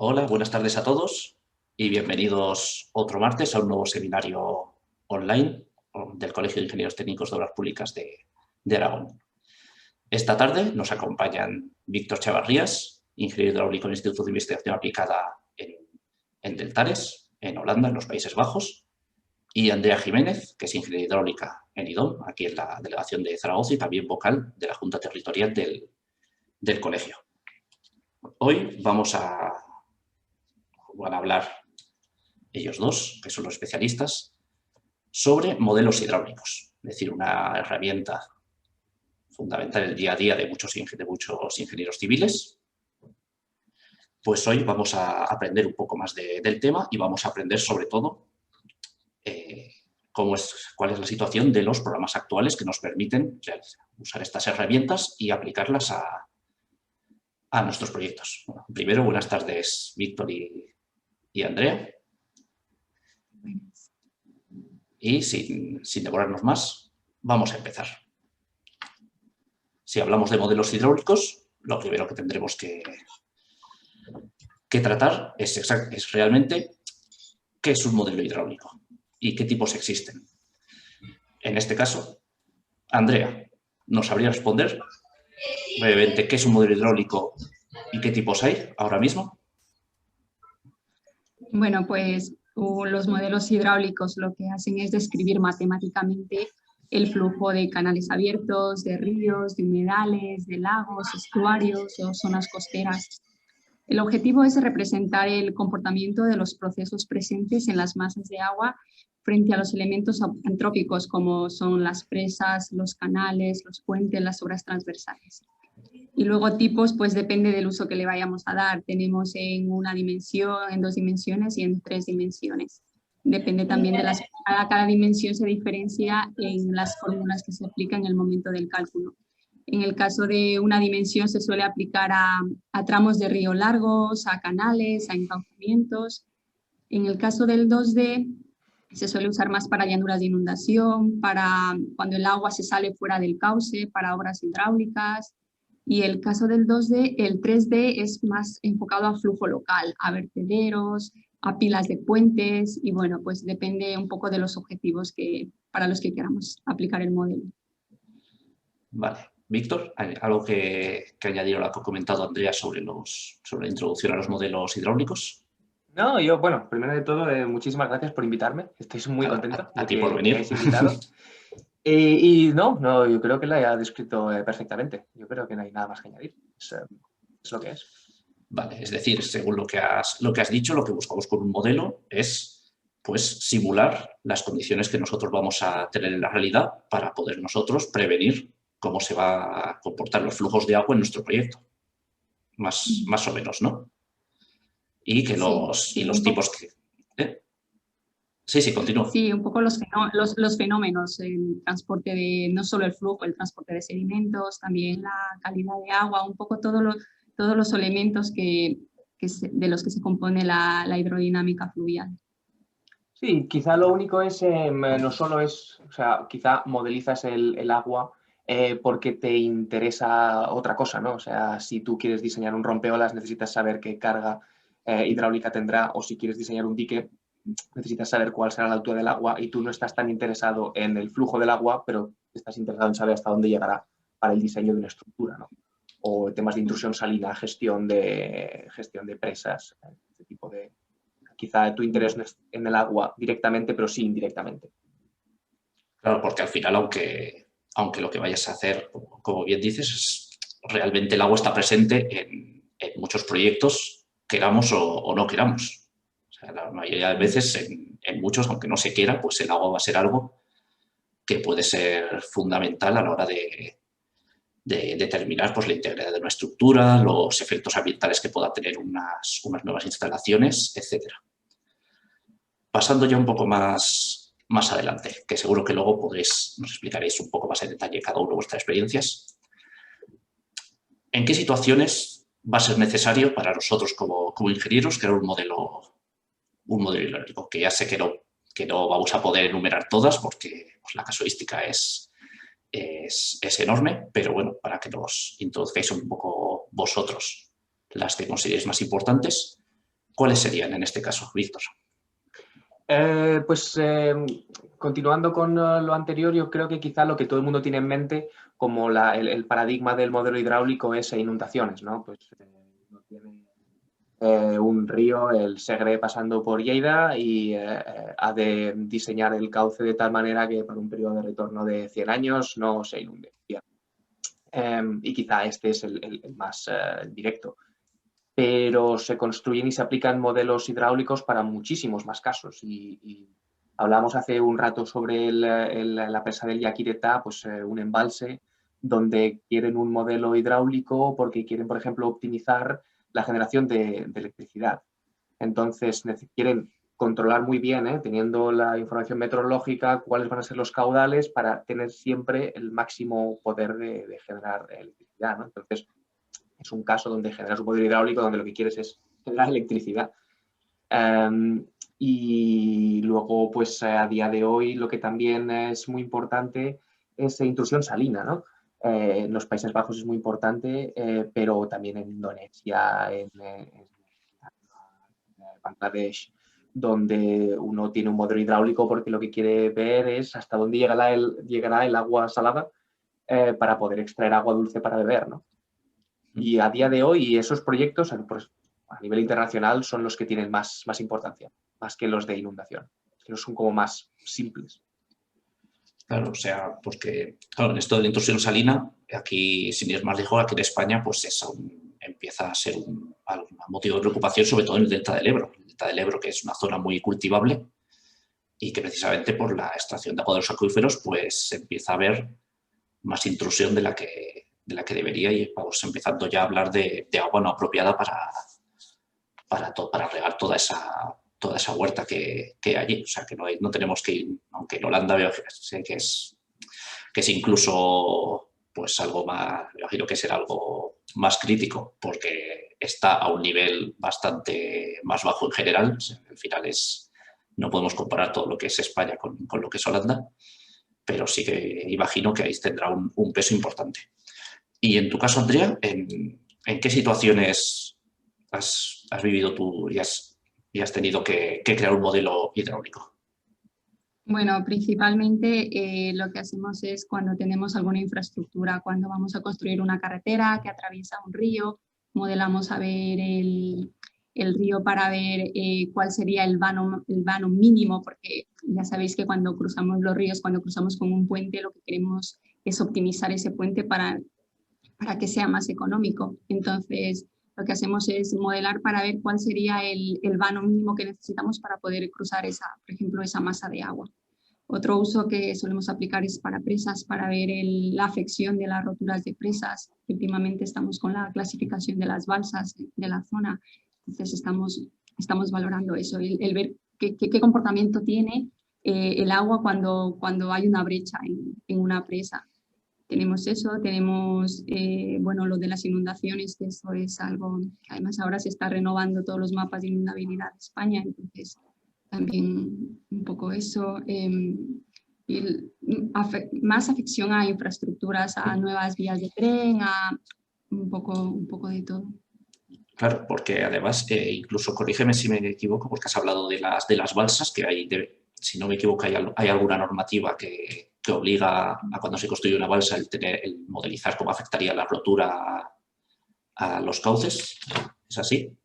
Hola, buenas tardes a todos y bienvenidos otro martes a un nuevo seminario online del Colegio de Ingenieros Técnicos de Obras Públicas de Aragón. Esta tarde nos acompañan Víctor Chavarrías, ingeniero hidráulico en el Instituto de Investigación Aplicada en Deltares, en Holanda, en los Países Bajos, y Andrea Jiménez, que es ingeniera hidráulica en IDOM, aquí en la delegación de Zaragoza y también vocal de la Junta Territorial del colegio. Hoy van a hablar ellos dos, que son los especialistas, sobre modelos hidráulicos, es decir, una herramienta fundamental en el día a día de muchos ingenieros civiles. Pues hoy vamos a aprender un poco más del tema y vamos a aprender sobre todo cuál es la situación de los programas actuales que nos permiten usar estas herramientas y aplicarlas a nuestros proyectos. Bueno, primero, buenas tardes, Víctor y Andrea. Y sin demorarnos más, vamos a empezar. Si hablamos de modelos hidráulicos, lo primero que tendremos que tratar es realmente qué es un modelo hidráulico y qué tipos existen. En este caso, Andrea, ¿nos sabría responder brevemente qué es un modelo hidráulico y qué tipos hay ahora mismo? Bueno, pues los modelos hidráulicos lo que hacen es describir matemáticamente el flujo de canales abiertos, de ríos, de humedales, de lagos, estuarios o zonas costeras. El objetivo es representar el comportamiento de los procesos presentes en las masas de agua frente a los elementos antrópicos como son las presas, los canales, los puentes, las obras transversales. Y luego tipos, pues depende del uso que le vayamos a dar. Tenemos en una dimensión, en 2 dimensiones y en 3 dimensiones. Depende también de cada dimensión se diferencia en las fórmulas que se aplican en el momento del cálculo. En el caso de una dimensión se suele aplicar a tramos de río largos, a canales, a encaucamientos. En el caso del 2D se suele usar más para llanuras de inundación, para cuando el agua se sale fuera del cauce, para obras hidráulicas. Y el caso del 2D, el 3D es más enfocado a flujo local, a vertederos, a pilas de puentes y bueno, pues depende un poco de los objetivos para los que queramos aplicar el modelo. Vale. Víctor, ¿algo que añadir a lo que ha comentado Andrea sobre la introducción a los modelos hidráulicos? No, bueno, primero de todo, muchísimas gracias por invitarme. Estoy muy contento a ti por venir. Me hayáis invitado. Y no, yo creo que la haya descrito perfectamente. Yo creo que no hay nada más que añadir. Es lo que es. Vale, es decir, según lo que has dicho, lo que buscamos con un modelo es pues, simular las condiciones que nosotros vamos a tener en la realidad para poder nosotros prevenir cómo se van a comportar los flujos de agua en nuestro proyecto. Más o menos, ¿no? Y que los tipos que... Sí, continúa. Sí, un poco los fenómenos, el transporte de, no solo el flujo, el transporte de sedimentos, también la calidad de agua, un poco todos los elementos de los que se compone la hidrodinámica fluvial. Sí, quizá lo único es, no solo es, o sea, quizá modelizas el agua porque te interesa otra cosa, ¿no? O sea, si tú quieres diseñar un rompeolas, necesitas saber qué carga hidráulica tendrá, o si quieres diseñar un dique, necesitas saber cuál será la altura del agua y tú no estás tan interesado en el flujo del agua, pero estás interesado en saber hasta dónde llegará para el diseño de una estructura, ¿no? O temas de intrusión salina, gestión de presas, este tipo de... Quizá tu interés no es en el agua directamente, pero sí indirectamente. Claro, porque al final, aunque lo que vayas a hacer, como bien dices, realmente el agua está presente en muchos proyectos, queramos o no queramos. O sea, la mayoría de veces, en muchos, aunque no se quiera, pues el agua va a ser algo que puede ser fundamental a la hora de determinar pues, la integridad de una estructura, los efectos ambientales que pueda tener unas nuevas instalaciones, etc. Pasando ya un poco más adelante, que seguro que luego nos explicaréis un poco más en detalle cada uno de vuestras experiencias. ¿En qué situaciones va a ser necesario para nosotros como ingenieros crear un modelo hidráulico? Que ya sé que no vamos a poder enumerar todas porque pues, la casuística es enorme, pero bueno, para que nos introduzcáis un poco vosotros las que consideréis más importantes ¿cuáles serían en este caso, Víctor? Continuando con lo anterior, yo creo que quizá lo que todo el mundo tiene en mente como el paradigma del modelo hidráulico es inundaciones, ¿no? Pues no tiene un río, el Segre, pasando por Lleida y ha de diseñar el cauce de tal manera que por un periodo de retorno de 100 años no se inunde. Y quizá este es el más directo. Pero se construyen y se aplican modelos hidráulicos para muchísimos más casos. Y hablamos hace un rato sobre la presa del Yaquireta, pues un embalse donde quieren un modelo hidráulico porque quieren, por ejemplo, optimizar la generación de electricidad. Entonces, quieren controlar muy bien, teniendo la información meteorológica, cuáles van a ser los caudales para tener siempre el máximo poder de generar electricidad, ¿no? Entonces, es un caso donde generas un poder hidráulico donde lo que quieres es generar electricidad. Y luego, pues a día de hoy, lo que también es muy importante es intrusión salina, ¿no? En los Países Bajos es muy importante, pero también en Indonesia, en Bangladesh, donde uno tiene un modelo hidráulico porque lo que quiere ver es hasta dónde llegará el agua salada para poder extraer agua dulce para beber, ¿no? Y a día de hoy esos proyectos pues, a nivel internacional son los que tienen más importancia, más que los de inundación, que son como más simples. Claro, o sea, porque claro, en esto de la intrusión salina, aquí, sin ir más lejos, aquí en España, pues empieza a ser un motivo de preocupación, sobre todo en el delta del Ebro. El delta del Ebro, que es una zona muy cultivable y que precisamente por la extracción de agua de los acuíferos, pues se empieza a ver más intrusión de la que debería y vamos empezando ya a hablar de agua no apropiada para regar toda esa huerta que hay allí. O sea, que no tenemos que ir, aunque en Holanda sé que es incluso pues algo más, me imagino que será algo más crítico porque está a un nivel bastante más bajo en general. O sea, al final no podemos comparar todo lo que es España con lo que es Holanda, pero sí que imagino que ahí tendrá un peso importante. Y en tu caso, Andrea, ¿en qué situaciones has vivido tú y has tenido que crear un modelo hidráulico? Bueno, principalmente lo que hacemos es cuando tenemos alguna infraestructura, cuando vamos a construir una carretera que atraviesa un río, modelamos a ver el río para ver cuál sería el vano mínimo, porque ya sabéis que cuando cruzamos los ríos, cuando cruzamos con un puente, lo que queremos es optimizar ese puente para que sea más económico. Entonces, lo que hacemos es modelar para ver cuál sería el vano mínimo que necesitamos para poder cruzar por ejemplo, esa masa de agua. Otro uso que solemos aplicar es para presas, para ver la afección de las roturas de presas. Últimamente estamos con la clasificación de las balsas de la zona, entonces estamos valorando eso, el ver qué comportamiento tiene el agua cuando hay una brecha en una presa. Tenemos eso, tenemos bueno, lo de las inundaciones, que eso es algo que además ahora se está renovando todos los mapas de inundabilidad de España, entonces también un poco eso. Y más afección a infraestructuras, a nuevas vías de tren, a un poco de todo. Claro, porque además, incluso corrígeme si me equivoco, porque has hablado de las balsas, que si no me equivoco, hay alguna normativa que obliga a cuando se construye una balsa el modelizar cómo afectaría la rotura a los cauces. ¿Es así?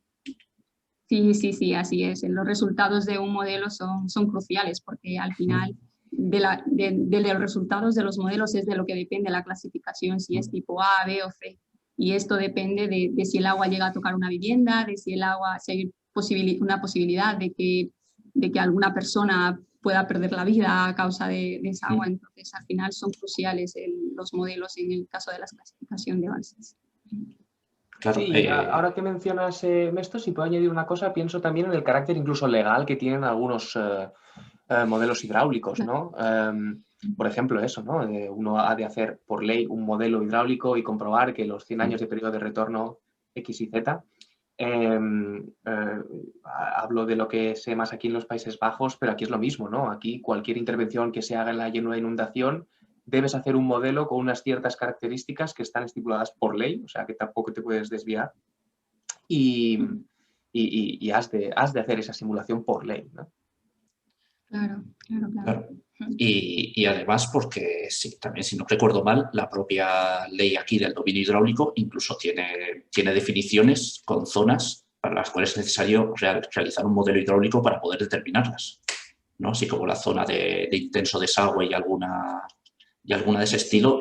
Sí, así es. Los resultados de un modelo son cruciales porque al final de los resultados de los modelos es de lo que depende la clasificación, si es tipo A, B o C. Y esto depende de si el agua llega a tocar una vivienda, de si si hay una posibilidad de que alguna persona pueda perder la vida a causa de esa agua. Entonces, al final son cruciales los modelos en el caso de la clasificación de balsas. Claro, sí, ahora que mencionas esto, si puedo añadir una cosa, pienso también en el carácter incluso legal que tienen algunos modelos hidráulicos, ¿no? Por ejemplo, eso, ¿no? Uno ha de hacer por ley un modelo hidráulico y comprobar que los 100 años de periodo de retorno X y Z. Hablo de lo que sé más aquí en los Países Bajos, pero aquí es lo mismo, ¿no? Aquí cualquier intervención que se haga en una inundación debes hacer un modelo con unas ciertas características que están estipuladas por ley, o sea que tampoco te puedes desviar. Y y has de hacer esa simulación por ley, ¿no? Claro. Claro. Y además porque, sí, también si no recuerdo mal, la propia ley aquí del dominio hidráulico incluso tiene definiciones con zonas para las cuales es necesario realizar un modelo hidráulico para poder determinarlas, ¿no? Así como la zona de intenso desagüe y alguna de ese estilo.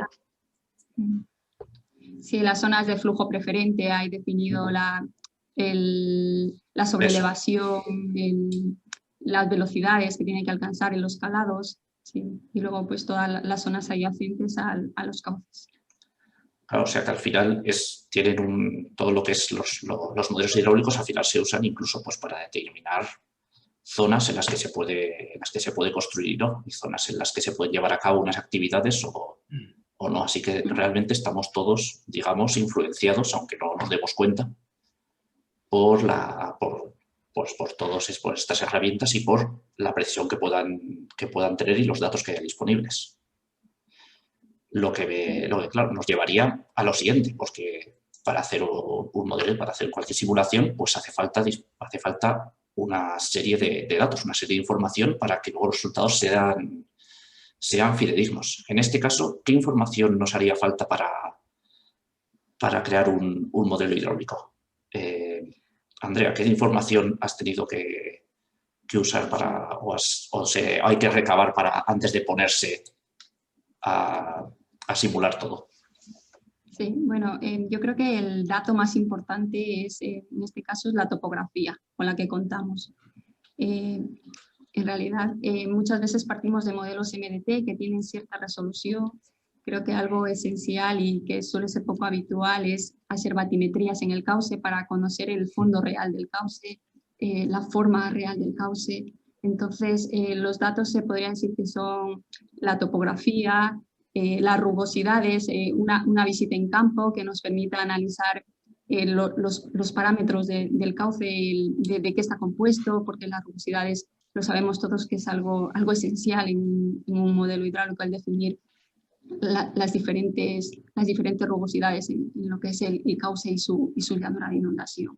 Sí, las zonas de flujo preferente hay definido la sobrelevación, las velocidades que tiene que alcanzar en los calados, sí, y luego pues todas las zonas adyacentes a los cauces. Claro, o sea que al final tienen todo lo que es los modelos hidráulicos al final se usan incluso pues para determinar zonas en las que se puede construir, ¿no? Y zonas en las que se pueden llevar a cabo unas actividades o no. Así que realmente estamos todos, digamos, influenciados, aunque no nos demos cuenta, por estas herramientas y por la precisión que puedan tener y los datos que haya disponibles. Lo que claro, nos llevaría a lo siguiente, porque para hacer un modelo, para hacer cualquier simulación, pues hace falta una serie de datos, una serie de información para que luego los resultados sean fidedignos. En este caso, ¿qué información nos haría falta para crear un modelo hidráulico? Andrea, ¿qué información has tenido que usar hay que recabar antes de ponerse a simular todo? Sí, bueno, yo creo que el dato más importante en este caso, es la topografía con la que contamos. En realidad, muchas veces partimos de modelos MDT que tienen cierta resolución. Creo que algo esencial y que suele ser poco habitual es hacer batimetrías en el cauce para conocer el fondo real del cauce, la forma real del cauce. Entonces, los datos se podrían decir que son la topografía, las rugosidades, una visita en campo que nos permita analizar los parámetros del cauce, de qué está compuesto, porque las rugosidades lo sabemos todos que es algo esencial en un modelo hidráulico, el definir las diferentes rugosidades en lo que es el cauce y su llanura de inundación.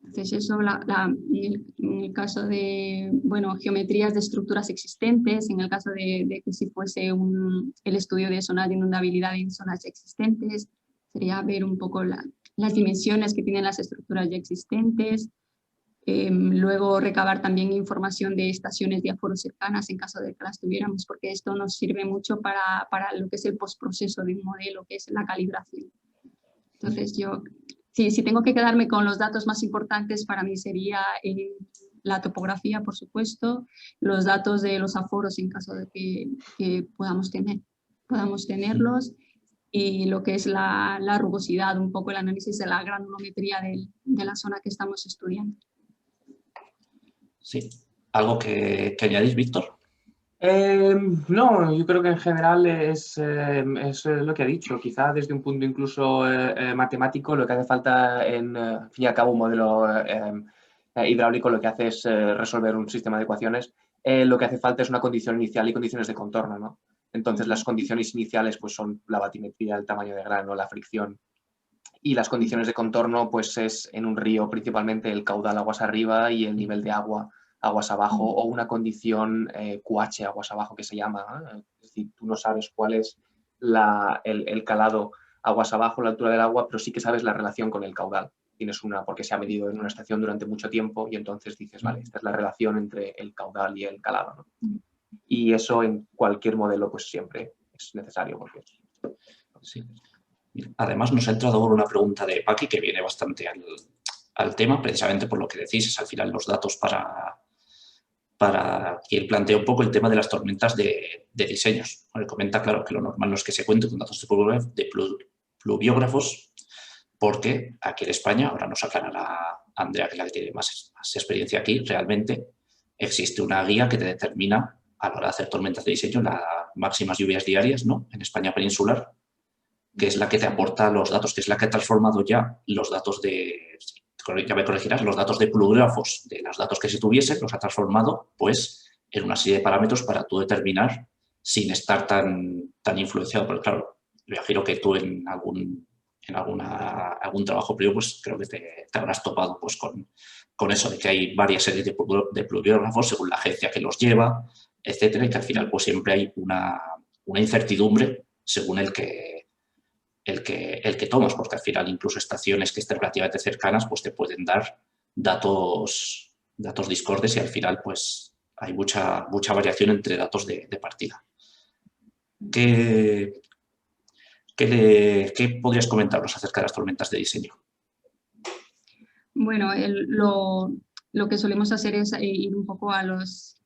Entonces eso, en el caso de, bueno, geometrías de estructuras existentes, en el caso de que si fuese el estudio de zonas de inundabilidad en zonas existentes, sería ver un poco las dimensiones que tienen las estructuras ya existentes, luego recabar también información de estaciones de aforo cercanas en caso de que las tuviéramos, porque esto nos sirve mucho para lo que es el postproceso de un modelo, que es la calibración. Entonces si tengo que quedarme con los datos más importantes, para mí sería la topografía, por supuesto, los datos de los aforos en caso de que podamos tenerlos, y lo que es la rugosidad, un poco el análisis de la granulometría de la zona que estamos estudiando. Sí. ¿Algo que añadís, Víctor? No, yo creo que en general es lo que ha dicho. Quizá desde un punto incluso matemático, lo que hace falta al fin y al cabo, un modelo hidráulico lo que hace es resolver un sistema de ecuaciones. Lo que hace falta es una condición inicial y condiciones de contorno, ¿no? Entonces, las condiciones iniciales pues, son la batimetría, el tamaño de grano, la fricción. Y las condiciones de contorno pues, es en un río principalmente el caudal aguas arriba y el nivel de agua aguas abajo, o una condición QH aguas abajo que se llama, ¿eh? Es decir, tú no sabes cuál es el calado aguas abajo, la altura del agua, pero sí que sabes la relación con el caudal. Tienes porque se ha medido en una estación durante mucho tiempo y entonces dices, vale, esta es la relación entre el caudal y el calado, ¿no? Y eso en cualquier modelo pues siempre es necesario. Porque sí. Además nos ha entrado ahora una pregunta de Paqui que viene bastante al tema, precisamente por lo que decís, es al final los datos para que él plantea un poco el tema de las tormentas de diseños. Él comenta, claro, que lo normal no es que se cuente con datos de pluviógrafos, porque aquí en España, ahora nos aclarará Andrea, que es la que tiene más experiencia aquí, realmente existe una guía que te determina a la hora de hacer tormentas de diseño las máximas lluvias diarias, ¿no?, en España peninsular, que es la que te aporta los datos, que es la que ha transformado ya los datos ya me corregirás, los datos de pluviógrafos, de los datos que se tuviesen, los ha transformado pues en una serie de parámetros para tú determinar sin estar tan influenciado. Porque claro, me imagino que tú en algún trabajo previo, pues creo que te habrás topado pues, con eso de que hay varias series de pluviógrafos según la agencia que los lleva, etcétera, y que al final pues siempre hay una incertidumbre según el que tomas, porque al final incluso estaciones que estén relativamente cercanas pues te pueden dar datos discordes y al final pues hay mucha variación entre datos de partida. ¿Qué podrías comentarnos acerca de las tormentas de diseño? Bueno, lo que solemos hacer es ir un poco a los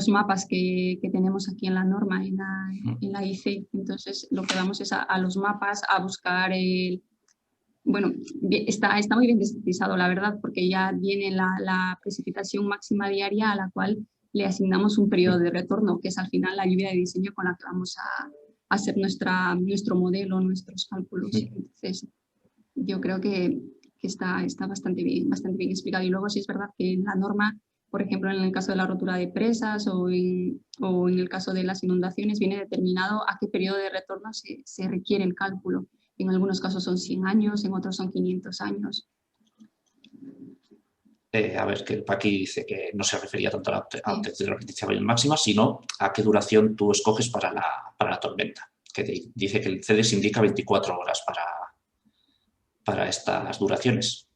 mapas que tenemos aquí en la norma, en la IC. Entonces, lo que vamos es a los mapas a buscar bueno, está muy bien descriptizado, la verdad, porque ya viene la precipitación máxima diaria a la cual le asignamos un periodo de retorno, que es al final la lluvia de diseño con la que vamos a hacer nuestro modelo, nuestros cálculos. Entonces, yo creo que está bastante bien explicado. Y luego sí es verdad que en la norma, por ejemplo, en el caso de la rotura de presas o en el caso de las inundaciones, viene determinado a qué periodo de retorno se requiere el cálculo. En algunos casos son 100 años, en otros son 500 años. A ver, que Paqui dice que no se refería tanto a la obtención de la precipitación máxima, sino a qué duración tú escoges para la tormenta. Que dice que el CEDES indica 24 horas para estas duraciones.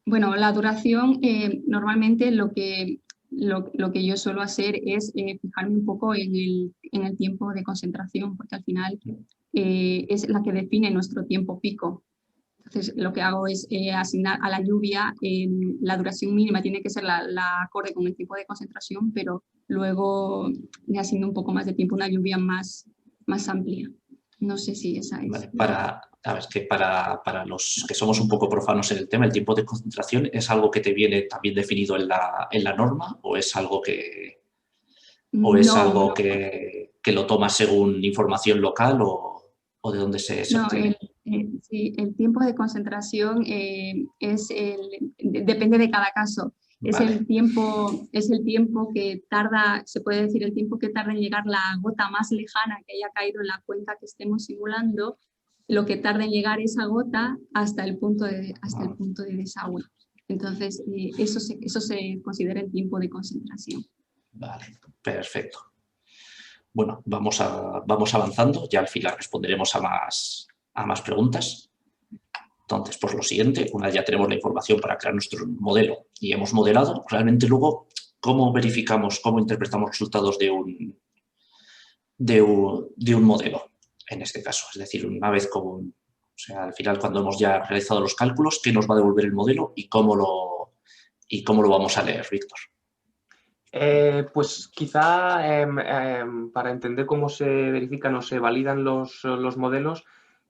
Bueno, la duración, normalmente lo que yo suelo hacer es fijarme un poco en el tiempo de concentración, porque al final es la que define nuestro tiempo pico. Entonces, lo que hago es asignar a la lluvia la duración mínima, tiene que ser la acorde con el tiempo de concentración, pero luego le asigno un poco más de tiempo, una lluvia más amplia. No sé si esa es. Vale, para los que somos un poco profanos en el tema, ¿el tiempo de concentración es algo que te viene también definido en la norma o es algo que lo tomas según información local o de dónde se obtiene? Sí, el tiempo de concentración depende de cada caso. Vale. Es el tiempo que tarda, se puede decir, el tiempo que tarda en llegar la gota más lejana que haya caído en la cuenca que estemos simulando, lo que tarda en llegar esa gota hasta el punto de desagüe. Entonces, eso se considera el tiempo de concentración. Vale, perfecto. Bueno, vamos avanzando, ya al final responderemos a más preguntas. Entonces, pues lo siguiente, una vez ya tenemos la información para crear nuestro modelo y hemos modelado, realmente luego, ¿cómo verificamos, cómo interpretamos los resultados de un modelo, en este caso? Es decir, una vez al final, cuando hemos ya realizado los cálculos, ¿qué nos va a devolver el modelo y cómo lo vamos a leer, Víctor? Pues quizá para entender cómo se verifican o se validan los modelos,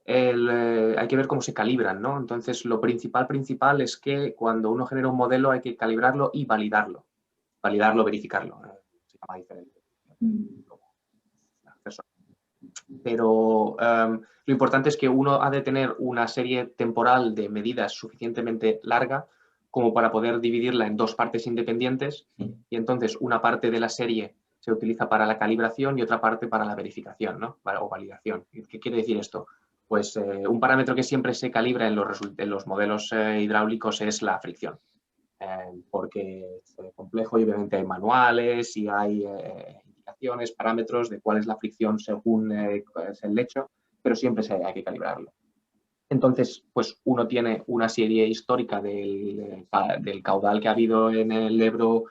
hay que ver cómo se calibran, ¿no? Entonces, lo principal es que cuando uno genera un modelo hay que calibrarlo y validarlo. Validarlo, verificarlo. Se llama diferente. Pero lo importante es que uno ha de tener una serie temporal de medidas suficientemente larga como para poder dividirla en dos partes independientes y entonces una parte de la serie se utiliza para la calibración y otra parte para la verificación, ¿no? O validación. ¿Qué quiere decir esto? Pues un parámetro que siempre se calibra en los modelos hidráulicos es la fricción, porque es complejo y obviamente hay manuales y hay indicaciones, parámetros de cuál es la fricción según es el lecho, pero siempre hay que calibrarlo. Entonces, pues uno tiene una serie histórica del caudal que ha habido en el Ebro,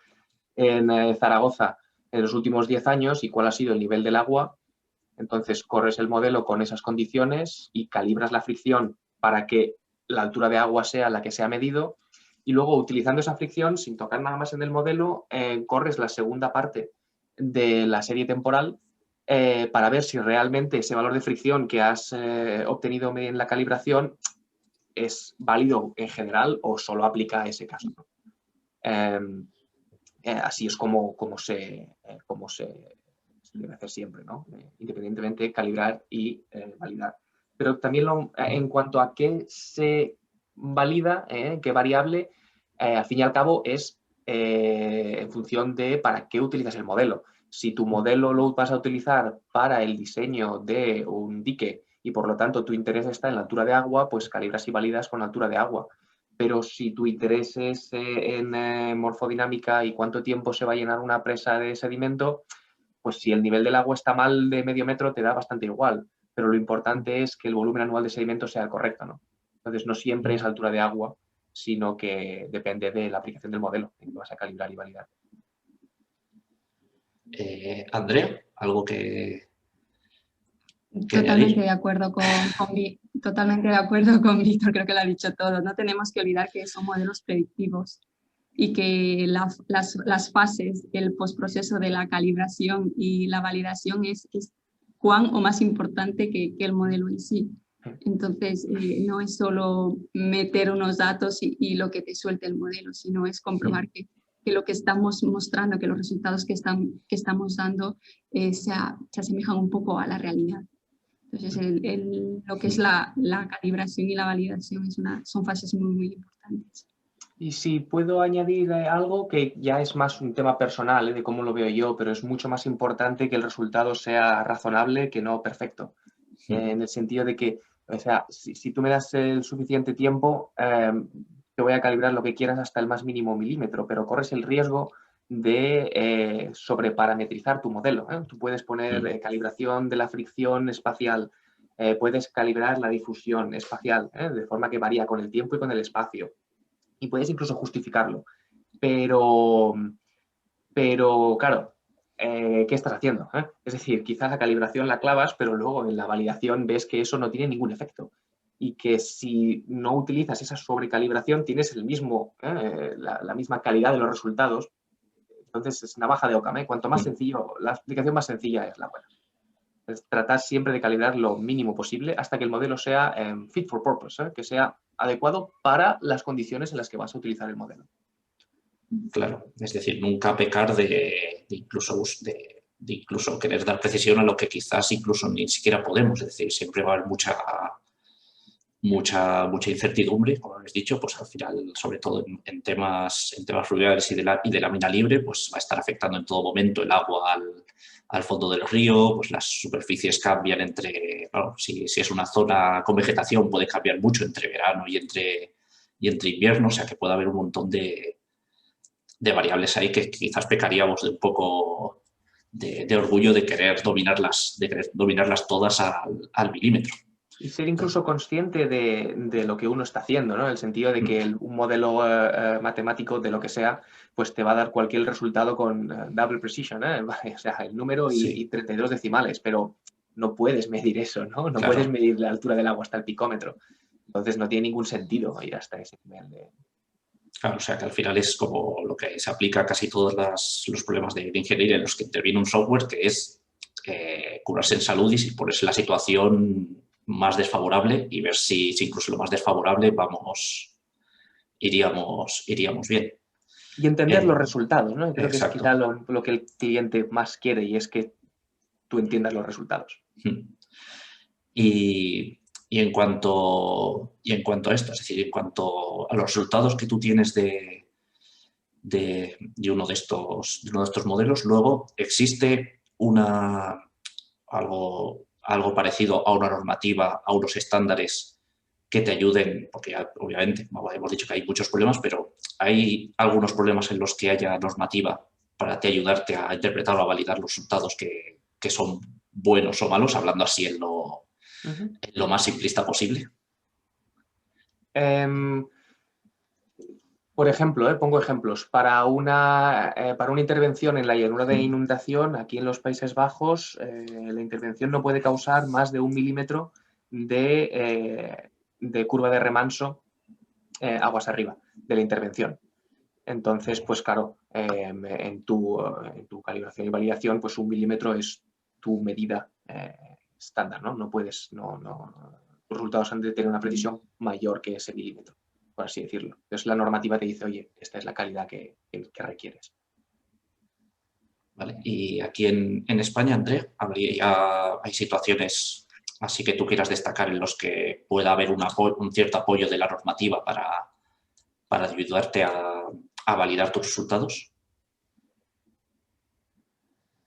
en Zaragoza, en los últimos 10 años y cuál ha sido el nivel del agua. Entonces, corres el modelo con esas condiciones y calibras la fricción para que la altura de agua sea la que se ha medido. Y luego, utilizando esa fricción, sin tocar nada más en el modelo, corres la segunda parte de la serie temporal para ver si realmente ese valor de fricción que has obtenido en la calibración es válido en general o solo aplica a ese caso, ¿no? Así es como se debe hacer siempre, ¿no? Independientemente de calibrar y validar. Pero también en cuanto a qué se valida, qué variable, al fin y al cabo es en función de para qué utilizas el modelo. Si tu modelo lo vas a utilizar para el diseño de un dique y por lo tanto tu interés está en la altura de agua, pues calibras y validas con la altura de agua. Pero si tu interés es en morfodinámica y cuánto tiempo se va a llenar una presa de sedimento, pues si el nivel del agua está mal de medio metro te da bastante igual, pero lo importante es que el volumen anual de sedimento sea el correcto, ¿no? Entonces no siempre es altura de agua, sino que depende de la aplicación del modelo en que vas a calibrar y validar. Andrea, ¿algo que Totalmente añadir? de acuerdo totalmente de acuerdo con Víctor, creo que lo ha dicho todo. No tenemos que olvidar que son modelos predictivos y que las fases, el postproceso de la calibración y la validación es cuán o más importante que el modelo en sí. Entonces, no es solo meter unos datos y lo que te suelte el modelo, sino es comprobar que lo que estamos mostrando, que los resultados que estamos dando se asemejan un poco a la realidad. Entonces, lo que es la calibración y la validación son fases muy, muy importantes. Y si puedo añadir algo que ya es más un tema personal, de cómo lo veo yo, pero es mucho más importante que el resultado sea razonable que no perfecto. En el sentido de que, o sea, si tú me das el suficiente tiempo, te voy a calibrar lo que quieras hasta el más mínimo milímetro, pero corres el riesgo de sobreparametrizar tu modelo. Tú puedes poner calibración de la fricción espacial, puedes calibrar la difusión espacial, de forma que varía con el tiempo y con el espacio. Y puedes incluso justificarlo. Pero claro, ¿qué estás haciendo? Es decir, quizás la calibración la clavas, pero luego en la validación ves que eso no tiene ningún efecto. Y que si no utilizas esa sobrecalibración tienes la misma calidad de los resultados. Entonces es navaja de Occam. Cuanto más sencillo, la explicación más sencilla es la buena. Es tratar siempre de calibrar lo mínimo posible hasta que el modelo sea fit for purpose, que sea adecuado para las condiciones en las que vas a utilizar el modelo. Claro, es decir, nunca pecar de incluso querer dar precisión a lo que quizás incluso ni siquiera podemos. Es decir, siempre va a haber mucha incertidumbre, como habéis dicho, pues al final, sobre todo en temas fluviales y de lámina libre, pues va a estar afectando en todo momento el agua al fondo del río, pues las superficies cambian claro, si es una zona con vegetación puede cambiar mucho entre verano y entre invierno, o sea que puede haber un montón de variables ahí que quizás pecaríamos de un poco de orgullo de querer dominarlas todas al milímetro. Y ser incluso consciente de lo que uno está haciendo, ¿no? En el sentido de que un modelo matemático de lo que sea, pues te va a dar cualquier resultado con double precision, o sea, el número y 32 decimales, pero no puedes medir eso, ¿no? No puedes medir la altura del agua hasta el picómetro. Entonces no tiene ningún sentido ir hasta ese nivel de... Claro, o sea que al final es como lo que se aplica a casi todos los problemas de ingeniería en los que interviene un software, que es curarse en salud y ponerse en la situación más desfavorable y ver si incluso lo más desfavorable iríamos bien. Y entender los resultados, ¿no? Creo exacto. que es quizá lo que el cliente más quiere y es que tú entiendas los resultados. Y en cuanto a esto, es decir, en cuanto a los resultados que tú tienes de uno de estos modelos, luego existe algo parecido a una normativa, a unos estándares que te ayuden, porque obviamente hemos dicho que hay muchos problemas, pero hay algunos problemas en los que haya normativa para ayudarte a interpretar o a validar los resultados que son buenos o malos, hablando así en lo más simplista posible. Por ejemplo, pongo ejemplos. Para una intervención en la llanura de inundación, aquí en los Países Bajos, la intervención no puede causar más de 1 milímetro de curva de remanso aguas arriba de la intervención. Entonces, pues claro, en tu calibración y validación, pues 1 milímetro es tu medida estándar, ¿no? No puedes, los resultados han de tener una precisión mayor que ese milímetro, por así decirlo. Entonces la normativa te dice, oye, esta es la calidad que requieres. Vale. Y aquí en España, André, hay situaciones así que tú quieras destacar en los que pueda haber un cierto apoyo de la normativa para ayudarte a validar tus resultados.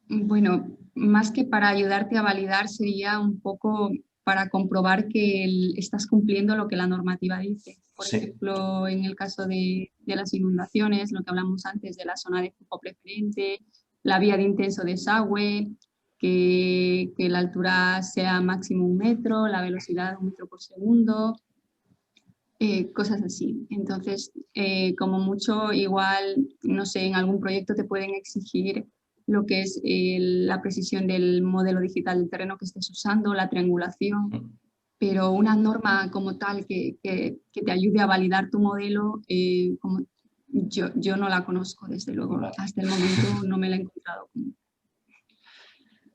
Bueno, más que para ayudarte a validar, sería un poco para comprobar que estás cumpliendo lo que la normativa dice. Por Sí. ejemplo, en el caso de las inundaciones, lo que hablamos antes de la zona de flujo preferente, la vía de intenso desagüe, que la altura sea máximo 1 metro, la velocidad 1 metro por segundo, cosas así. Entonces, como mucho, igual, no sé, en algún proyecto te pueden exigir lo que es la precisión del modelo digital del terreno que estés usando, la triangulación, pero una norma como tal que te ayude a validar tu modelo, yo no la conozco, desde luego. Vale. Hasta el momento no me la he encontrado.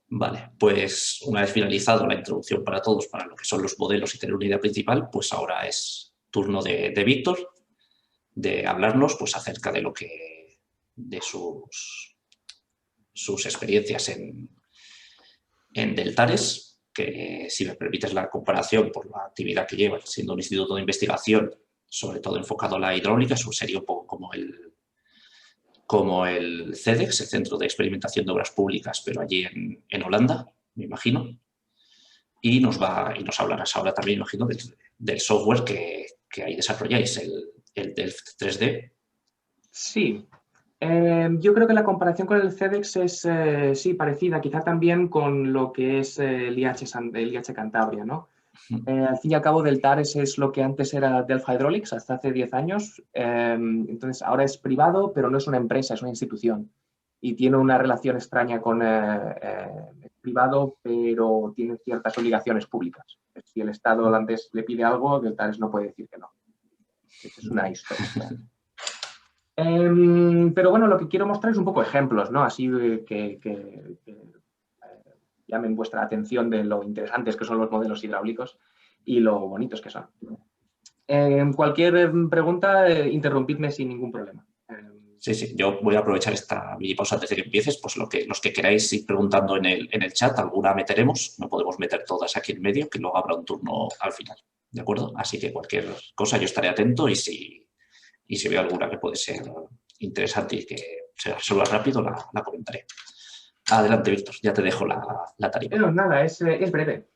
Vale, pues una vez finalizado la introducción para todos, para lo que son los modelos y tener una idea principal, pues ahora es turno de Víctor de hablarnos pues acerca de de sus experiencias en Deltares, que si me permites la comparación por la actividad que llevan, siendo un instituto de investigación, sobre todo enfocado a la hidráulica, eso sería un poco como el CEDEX, el Centro de Experimentación de Obras Públicas, pero allí en Holanda, me imagino. Y nos hablarás ahora también, imagino, del software que ahí desarrolláis, el Delft 3D. Sí. Yo creo que la comparación con el CEDEX es, sí, parecida, quizá también con lo que es el IH Cantabria, ¿no? Al fin y al cabo, Deltares es lo que antes era Delft Hydraulics, hasta hace 10 años. Entonces, ahora es privado, pero no es una empresa, es una institución. Y tiene una relación extraña con privado, pero tiene ciertas obligaciones públicas. Si el Estado holandés le pide algo, Deltares no puede decir que no. Esa es una historia. Pero bueno, lo que quiero mostrar es un poco ejemplos, ¿no? Así que llamen vuestra atención de lo interesantes que son los modelos hidráulicos y lo bonitos que son. Cualquier pregunta, interrumpidme sin ningún problema. Sí, yo voy a aprovechar esta mini pausa antes de que empieces, pues los que queráis ir preguntando en el chat, alguna meteremos, no podemos meter todas aquí en medio, que luego habrá un turno al final, ¿de acuerdo? Así que cualquier cosa yo estaré atento y si veo alguna que puede ser interesante y que se resuelva rápido, la comentaré. Adelante, Víctor, ya te dejo la tarifa. No, nada, es breve.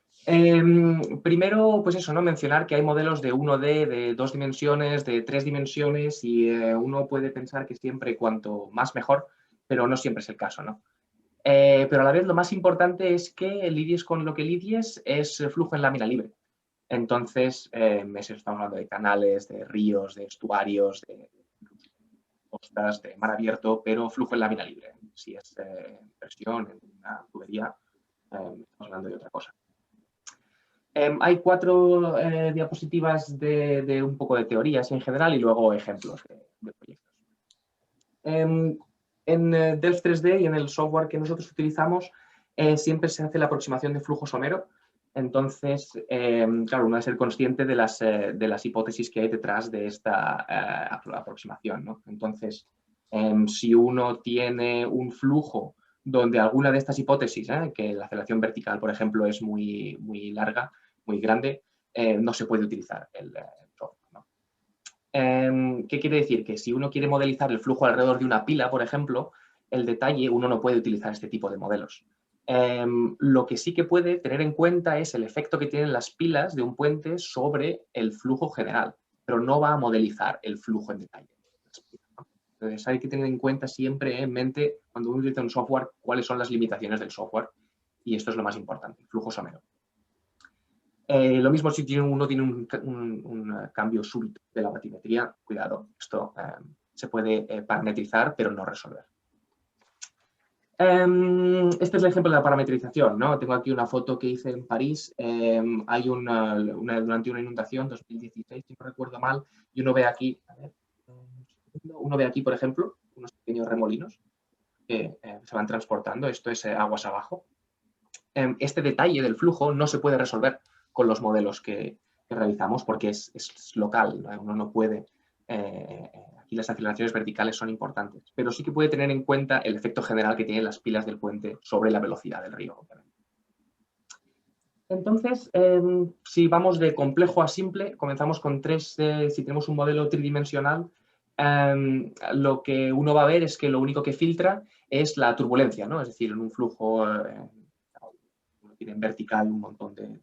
Primero, pues eso, ¿no? Mencionar que hay modelos de 1D, de 2 dimensiones, de 3 dimensiones y uno puede pensar que siempre cuanto más mejor, pero no siempre es el caso, ¿no? Pero a la vez lo más importante es que lidies con lo que lidies es flujo en lámina libre. Entonces, estamos hablando de canales, de ríos, de estuarios, de costas, de mar abierto, pero flujo en lámina libre. Si es presión en una tubería, estamos hablando de otra cosa. Hay 4 diapositivas de un poco de teorías en general y luego ejemplos de proyectos. En Delft 3D y en el software que nosotros utilizamos siempre se hace la aproximación de flujo somero. Entonces, claro, uno debe ser consciente de las hipótesis que hay detrás de esta aproximación, ¿no? Entonces, si uno tiene un flujo donde alguna de estas hipótesis, que la aceleración vertical, por ejemplo, es muy larga, muy grande, no se puede utilizar el software, ¿no? ¿Qué quiere decir? Que si uno quiere modelizar el flujo alrededor de una pila, por ejemplo, el detalle, uno no puede utilizar este tipo de modelos. Lo que sí que puede tener en cuenta es el efecto que tienen las pilas de un puente sobre el flujo general, pero no va a modelizar el flujo en detalle. Entonces hay que tener en cuenta siempre en mente, cuando uno utiliza un software, cuáles son las limitaciones del software. Y esto es lo más importante, el flujo somero. Lo mismo si uno tiene un cambio súbito de la batimetría, cuidado, esto se puede parametrizar, pero no resolver. Este es el ejemplo de la parametrización, ¿no? Tengo aquí una foto que hice en París. Hay durante una inundación, 2016, si no recuerdo mal, y uno ve aquí, por ejemplo, unos pequeños remolinos que se van transportando. Esto es aguas abajo. Este detalle del flujo no se puede resolver con los modelos que realizamos porque es local, ¿no? Uno no puede... Aquí las aceleraciones verticales son importantes, pero sí que puede tener en cuenta el efecto general que tienen las pilas del puente sobre la velocidad del río, obviamente. Entonces, si vamos de complejo a simple, comenzamos con si tenemos un modelo tridimensional, lo que uno va a ver es que lo único que filtra es la turbulencia, ¿no? Es decir, en un flujo uno tiene en vertical un montón de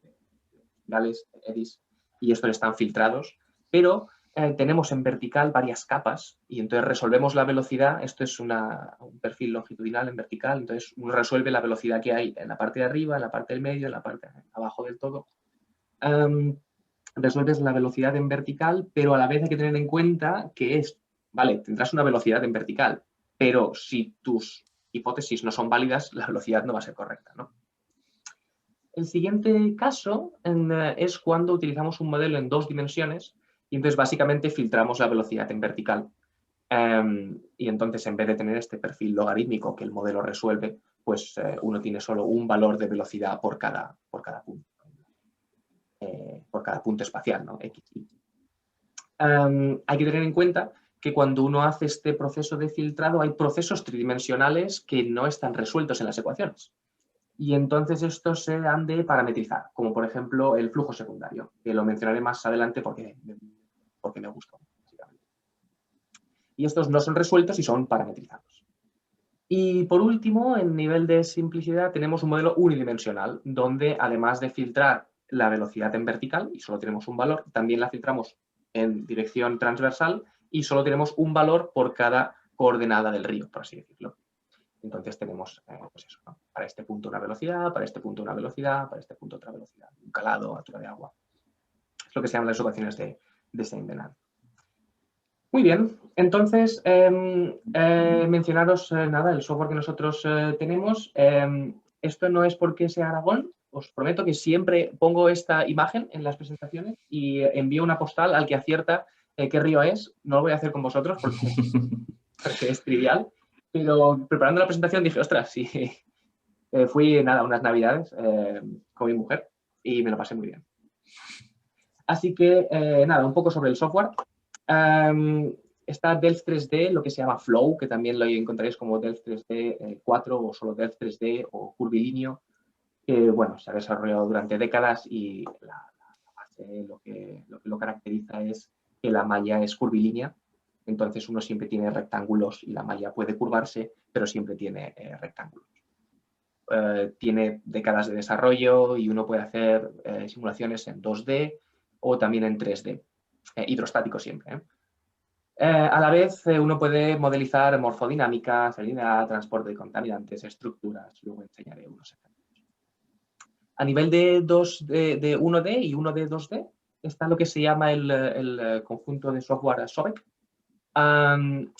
Gales, EDIs, y estos están filtrados, pero tenemos en vertical varias capas y entonces resolvemos la velocidad. Esto es un perfil longitudinal en vertical, entonces uno resuelve la velocidad que hay en la parte de arriba, en la parte del medio, en la parte de abajo del todo. Resuelves la velocidad en vertical, pero a la vez hay que tener en cuenta que vale, tendrás una velocidad en vertical, pero si tus hipótesis no son válidas, la velocidad no va a ser correcta, ¿no? El siguiente caso es cuando utilizamos un modelo en 2 dimensiones y entonces básicamente filtramos la velocidad en vertical. Y entonces en vez de tener este perfil logarítmico que el modelo resuelve, pues uno tiene solo un valor de velocidad por cada punto. Por cada punto espacial, ¿no? X, Y. Hay que tener en cuenta que cuando uno hace este proceso de filtrado hay procesos tridimensionales que no están resueltos en las ecuaciones. Y entonces estos se han de parametrizar, como por ejemplo el flujo secundario, que lo mencionaré más adelante porque me gusta, básicamente. Y estos no son resueltos y son parametrizados. Y por último, en nivel de simplicidad, tenemos un modelo unidimensional, donde además de filtrar la velocidad en vertical, y solo tenemos un valor, también la filtramos en dirección transversal y solo tenemos un valor por cada coordenada del río, por así decirlo. Entonces tenemos, pues eso, ¿no? Para este punto una velocidad, para este punto una velocidad, para este punto otra velocidad, un calado, altura de agua. Es lo que se llaman las ecuaciones de Stein-Venant. Muy bien, entonces mencionaros nada, el software que nosotros tenemos. Esto no es porque sea Aragón, os prometo que siempre pongo esta imagen en las presentaciones y envío una postal al que acierta qué río es. No lo voy a hacer con vosotros porque es trivial, pero preparando la presentación dije, ostras, sí, fui nada, unas navidades con mi mujer y me lo pasé muy bien. Así que nada, un poco sobre el software. Está Delft 3D, lo que se llama Flow, que también lo encontraréis como Delft 3D 4 o solo Delft 3D o curvilíneo, que bueno, se ha desarrollado durante décadas y la base lo que lo caracteriza es que la malla es curvilínea, entonces uno siempre tiene rectángulos y la malla puede curvarse, pero siempre tiene rectángulos. Tiene décadas de desarrollo y uno puede hacer simulaciones en 2D o también en 3D, hidrostático siempre. A la vez uno puede modelizar morfodinámica, salinidad, transporte de contaminantes, estructuras, luego enseñaré unos ejemplos. A nivel de 1D y 1D 2D está lo que se llama el conjunto de software SOBEC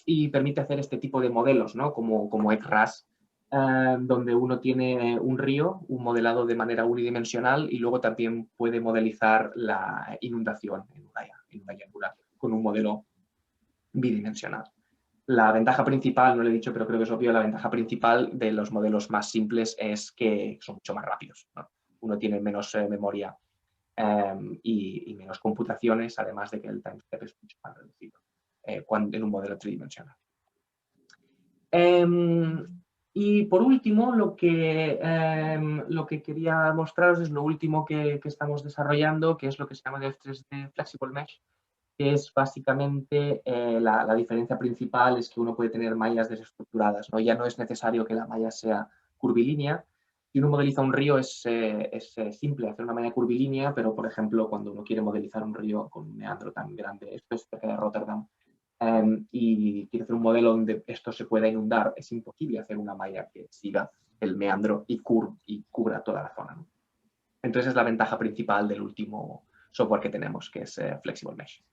y permite hacer este tipo de modelos, ¿no? como ECRAS, donde uno tiene un río, un modelado de manera unidimensional y luego también puede modelizar la inundación en una llanura con un modelo bidimensional. La ventaja principal, no lo he dicho, pero creo que es obvio, la ventaja principal de los modelos más simples es que son mucho más rápidos, ¿no? Uno tiene menos memoria y menos computaciones, además de que el time step es mucho más reducido en un modelo tridimensional. Y por último, lo que quería mostraros es lo último que estamos desarrollando, que es lo que se llama Delft 3D Flexible Mesh, que es básicamente la diferencia principal es que uno puede tener mallas desestructuradas, ¿no? Ya no es necesario que la malla sea curvilínea. Si uno modeliza un río es simple hacer una malla curvilínea, pero por ejemplo cuando uno quiere modelizar un río con un meandro tan grande, esto es cerca de Rotterdam, y quiere hacer un modelo donde esto se pueda inundar, es imposible hacer una malla que siga el meandro y cubra toda la zona, ¿no? Entonces es la ventaja principal del último software que tenemos, que es Flexible Mesh.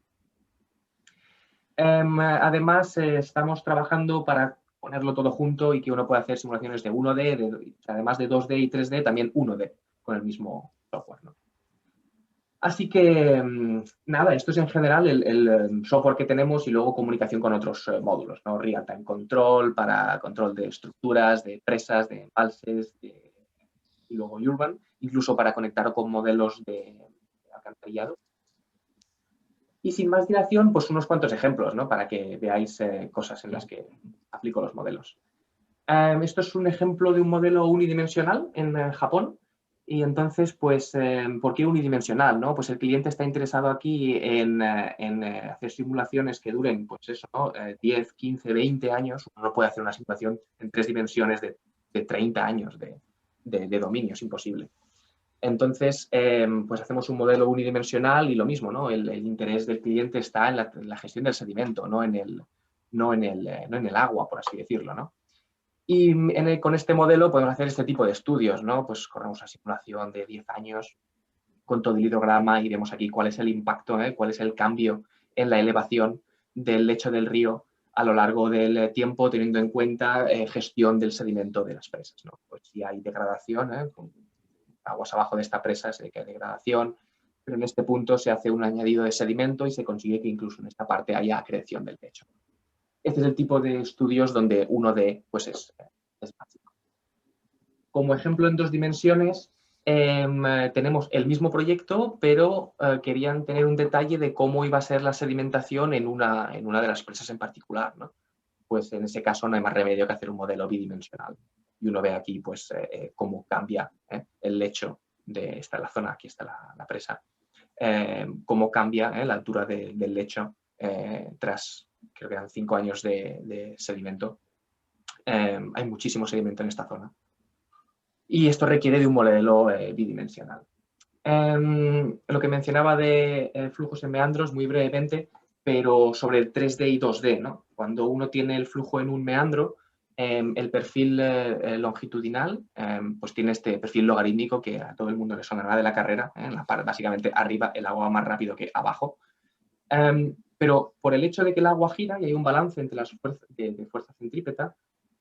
Además, estamos trabajando para ponerlo todo junto y que uno pueda hacer simulaciones de 1D, además de 2D y 3D, también 1D con el mismo software, ¿no? Así que, nada, esto es en general el software que tenemos y luego comunicación con otros módulos, ¿no? Real-time control para control de estructuras, de presas, de embalses, y luego Urban, incluso para conectar con modelos de alcantarillado. Y sin más dilación, pues unos cuantos ejemplos, ¿no? Para que veáis cosas en las que aplico los modelos. Esto es un ejemplo de un modelo unidimensional en Japón. Y entonces, pues, ¿por qué unidimensional, no? Pues el cliente está interesado aquí en hacer simulaciones que duren, pues eso, ¿no? 10, 15, 20 años. Uno no puede hacer una simulación en 3 dimensiones de 30 años de dominio, es imposible. Entonces, pues hacemos un modelo unidimensional y lo mismo, ¿no? El interés del cliente está en la gestión del sedimento, no en el agua, por así decirlo, ¿no? Y con este modelo podemos hacer este tipo de estudios, ¿no? Pues corremos una simulación de 10 años con todo el hidrograma y vemos aquí cuál es el impacto, cuál es el cambio en la elevación del lecho del río a lo largo del tiempo, teniendo en cuenta gestión del sedimento de las presas, ¿no? Pues si hay degradación, con aguas abajo de esta presa se ve que hay degradación, pero en este punto se hace un añadido de sedimento y se consigue que incluso en esta parte haya acreción del lecho. Este es el tipo de estudios donde 1D pues es básico. Como ejemplo en 2 dimensiones, tenemos el mismo proyecto, pero querían tener un detalle de cómo iba a ser la sedimentación en una de las presas en particular, ¿no? Pues en ese caso no hay más remedio que hacer un modelo bidimensional. Y uno ve aquí pues, cómo cambia el lecho de la zona, aquí está la presa, cómo cambia la altura del lecho tras, creo que eran 5 años de sedimento. Hay muchísimo sedimento en esta zona. Y esto requiere de un modelo bidimensional. Lo que mencionaba de flujos en meandros, muy brevemente, pero sobre el 3D y 2D, ¿no? Cuando uno tiene el flujo en un meandro, el perfil longitudinal, pues tiene este perfil logarítmico que a todo el mundo le sonará de la carrera, en la parte, básicamente arriba el agua va más rápido que abajo. Pero por el hecho de que el agua gira y hay un balance entre las fuerzas de fuerza centrípeta,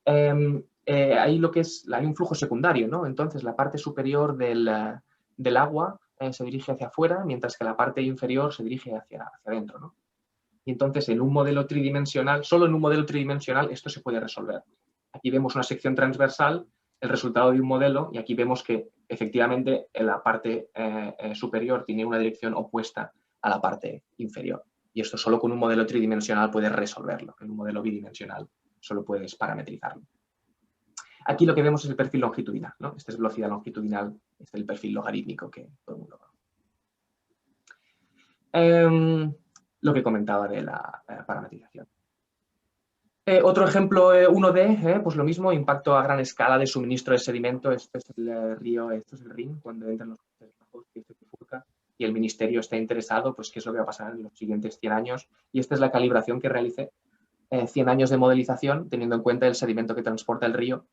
hay hay un flujo secundario, ¿no? Entonces la parte superior del agua se dirige hacia afuera, mientras que la parte inferior se dirige hacia adentro, ¿no? Y entonces en un modelo tridimensional, solo en un modelo tridimensional esto se puede resolver. Aquí vemos una sección transversal, el resultado de un modelo, y aquí vemos que efectivamente la parte superior tiene una dirección opuesta a la parte inferior. Y esto solo con un modelo tridimensional puedes resolverlo. En un modelo bidimensional solo puedes parametrizarlo. Aquí lo que vemos es el perfil longitudinal, ¿no? Esta es velocidad longitudinal, este es el perfil logarítmico que todo el mundo conoce. Lo que comentaba de la parametrización. Otro ejemplo 1D, pues lo mismo, impacto a gran escala de suministro de sedimento. Este es el río, esto es el Rin, cuando entran los bajos que se bifurca y el ministerio está interesado, pues qué es lo que va a pasar en los siguientes 100 años. Y esta es la calibración que realicé. 100 años de modelización, teniendo en cuenta el sedimento que transporta el río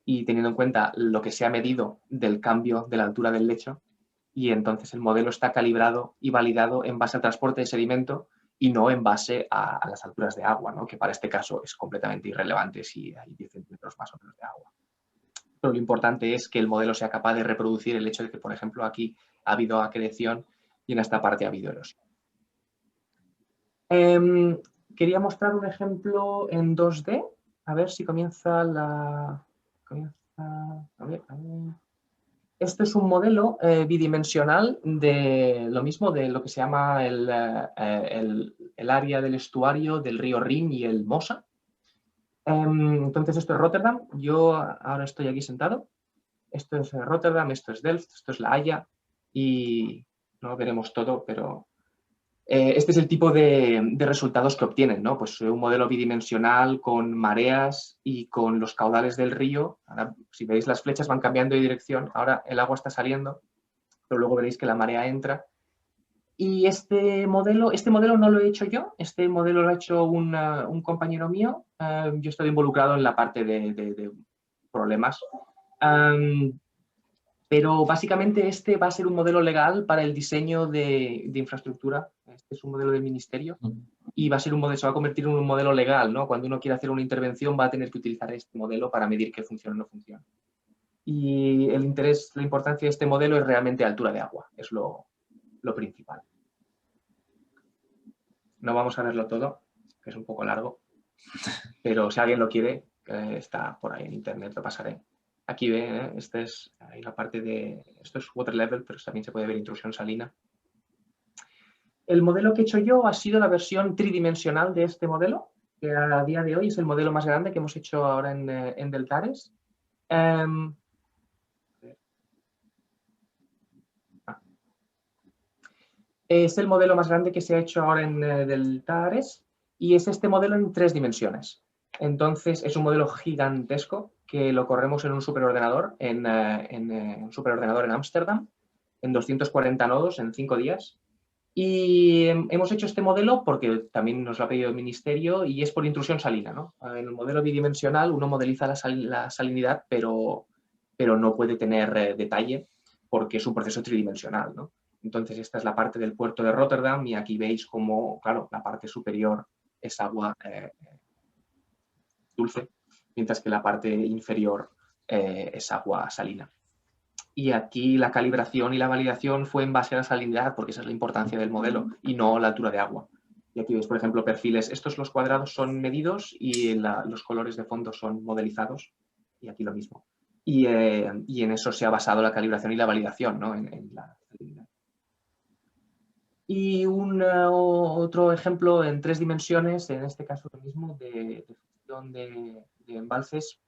y teniendo en cuenta lo que se ha medido del cambio de la altura del lecho, y entonces el modelo está calibrado y validado en base al transporte de sedimento y no en base a las alturas de agua, ¿no? Que para este caso es completamente irrelevante si hay 10 centímetros más o menos de agua. Pero lo importante es que el modelo sea capaz de reproducir el hecho de que, por ejemplo, aquí ha habido acreción y en esta parte ha habido erosión. Quería mostrar un ejemplo en 2D, a ver si comienza la... A ver. Este es un modelo bidimensional de lo mismo, de lo que se llama el área del estuario del río Rin y el Mosa. Entonces esto es Rotterdam, yo ahora estoy aquí sentado. Esto es Rotterdam, esto es Delft, esto es La Haya y no veremos todo, pero... este es el tipo de resultados que obtienen, ¿no? Pues un modelo bidimensional con mareas y con los caudales del río. Ahora, si veis, las flechas van cambiando de dirección. Ahora el agua está saliendo, pero luego veréis que la marea entra. Y este modelo no lo he hecho yo, este modelo lo ha hecho un compañero mío. Yo estoy involucrado en la parte de problemas. Pero básicamente este va a ser un modelo legal para el diseño de infraestructura. Este es un modelo del ministerio y va a ser un modelo, se va a convertir en un modelo legal, ¿no? Cuando uno quiera hacer una intervención va a tener que utilizar este modelo para medir qué funciona o no funciona. Y el interés, la importancia de este modelo es realmente altura de agua, es lo principal. No vamos a verlo todo, que es un poco largo, pero si alguien lo quiere, está por ahí en internet, lo pasaré. Aquí ve, esta es la parte de... Esto es water level, pero también se puede ver intrusión salina. El modelo que he hecho yo ha sido la versión tridimensional de este modelo, que a día de hoy es el modelo más grande que hemos hecho ahora en Deltares. Es el modelo más grande que se ha hecho ahora en Deltares y es este modelo en 3 dimensiones. Entonces es un modelo gigantesco que lo corremos en un superordenador en Ámsterdam en 240 nodos en 5 días. Y hemos hecho este modelo porque también nos lo ha pedido el ministerio y es por intrusión salina, ¿no? En el modelo bidimensional uno modeliza la salinidad, pero no puede tener detalle porque es un proceso tridimensional, ¿no? Entonces esta es la parte del puerto de Rotterdam y aquí veis como, claro, la parte superior es agua dulce, mientras que la parte inferior es agua salina. Y aquí la calibración y la validación fue en base a la salinidad, porque esa es la importancia del modelo, y no la altura de agua. Y aquí veis, por ejemplo, perfiles. Estos, los cuadrados, son medidos y los colores de fondo son modelizados. Y aquí lo mismo. Y en eso se ha basado la calibración y la validación, ¿no? En la salinidad. Y otro ejemplo en 3 dimensiones, en este caso lo mismo, de función de embalses.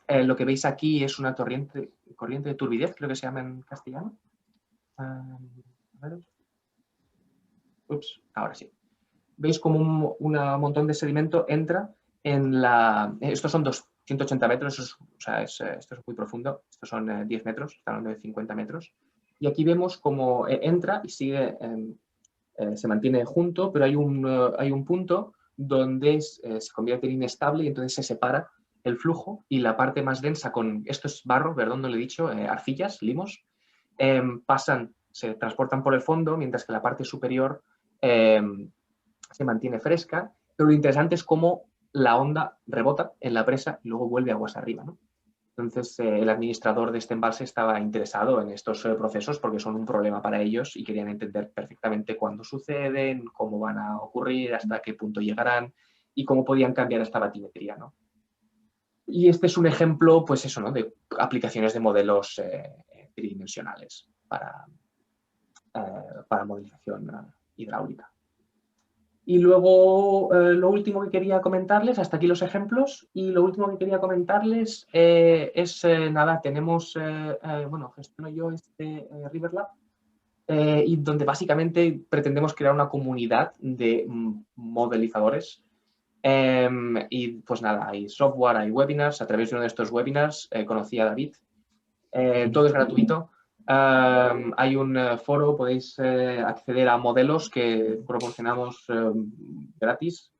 Lo que veis aquí es una corriente de turbidez, creo que se llama en castellano. Ups, ahora sí. Veis como un montón de sedimento entra en la... Estos son 180 metros, esto es muy profundo, estos son 10 metros, estamos hablando de 50 metros. Y aquí vemos cómo entra y sigue, se mantiene junto, pero hay un punto donde se convierte en inestable y entonces se separa el flujo y la parte más densa esto es barro, perdón, no lo he dicho, arcillas, limos, se transportan por el fondo, mientras que la parte superior se mantiene fresca, pero lo interesante es cómo la onda rebota en la presa y luego vuelve aguas arriba, ¿no? Entonces, el administrador de este embalse estaba interesado en estos procesos porque son un problema para ellos y querían entender perfectamente cuándo suceden, cómo van a ocurrir, hasta qué punto llegarán y cómo podían cambiar esta batimetría, ¿no? Y este es un ejemplo, pues eso, ¿no? De aplicaciones de modelos tridimensionales para modelización hidráulica. Y luego, lo último que quería comentarles, hasta aquí los ejemplos, y lo último que quería comentarles es, nada, tenemos, bueno, gestiono yo este River Lab, y donde básicamente pretendemos crear una comunidad de modelizadores. Y pues nada, hay software, hay webinars. A través de uno de estos webinars conocí a David. Todo es gratuito. Hay un foro, podéis acceder a modelos que proporcionamos gratis.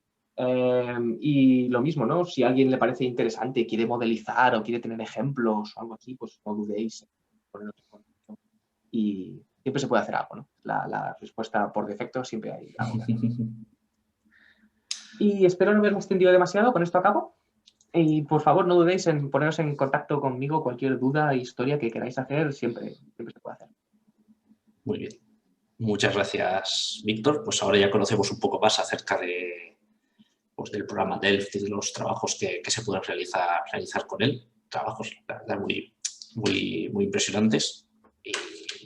Y lo mismo, ¿no? Si a alguien le parece interesante, quiere modelizar o quiere tener ejemplos o algo así, pues no dudéis en poneros en contacto. Y siempre se puede hacer algo, ¿no? La respuesta por defecto siempre hay algo. Y espero no haberme extendido demasiado, con esto acabo. Y por favor no dudéis en poneros en contacto conmigo, cualquier duda, historia que queráis hacer, siempre se puede hacer. Muy bien. Muchas gracias, Víctor. Pues ahora ya conocemos un poco más acerca pues, del programa Delft y de los trabajos que se pueden realizar con él. Trabajos, la verdad, muy impresionantes. Y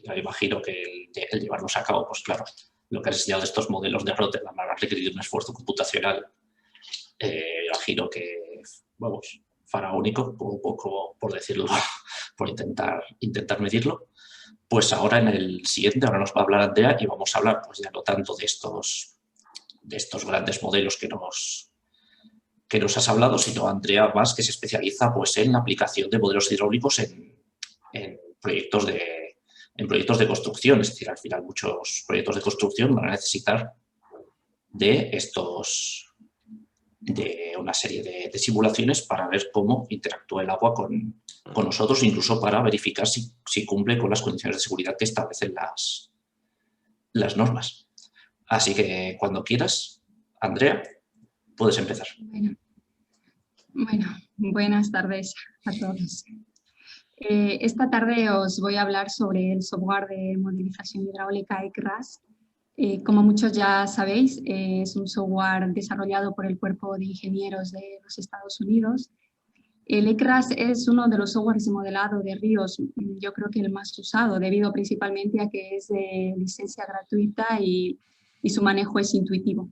me imagino que el llevarlos a cabo, pues claro, lo que has enseñado de estos modelos de Rotterdam ha requerido un esfuerzo computacional. Imagino que, vamos, faraónico, un poco por decirlo, por intentar medirlo. Pues ahora en el siguiente, ahora nos va a hablar Andrea y vamos a hablar, pues ya no tanto de estos grandes modelos que nos has hablado, sino Andrea más, que se especializa pues en la aplicación de modelos hidráulicos en proyectos de construcción. Es decir, al final muchos proyectos de construcción van a necesitar de una serie de simulaciones para ver cómo interactúa el agua con nosotros, incluso para verificar si cumple con las condiciones de seguridad que establecen las normas. Así que cuando quieras, Andrea, puedes empezar. Bueno, buenas tardes a todos. Esta tarde os voy a hablar sobre el software de modelización hidráulica ECRAS. Como muchos ya sabéis, es un software desarrollado por el Cuerpo de Ingenieros de los Estados Unidos. El ECRAS es uno de los softwares de modelado de ríos, yo creo que el más usado, debido principalmente a que es de licencia gratuita y su manejo es intuitivo.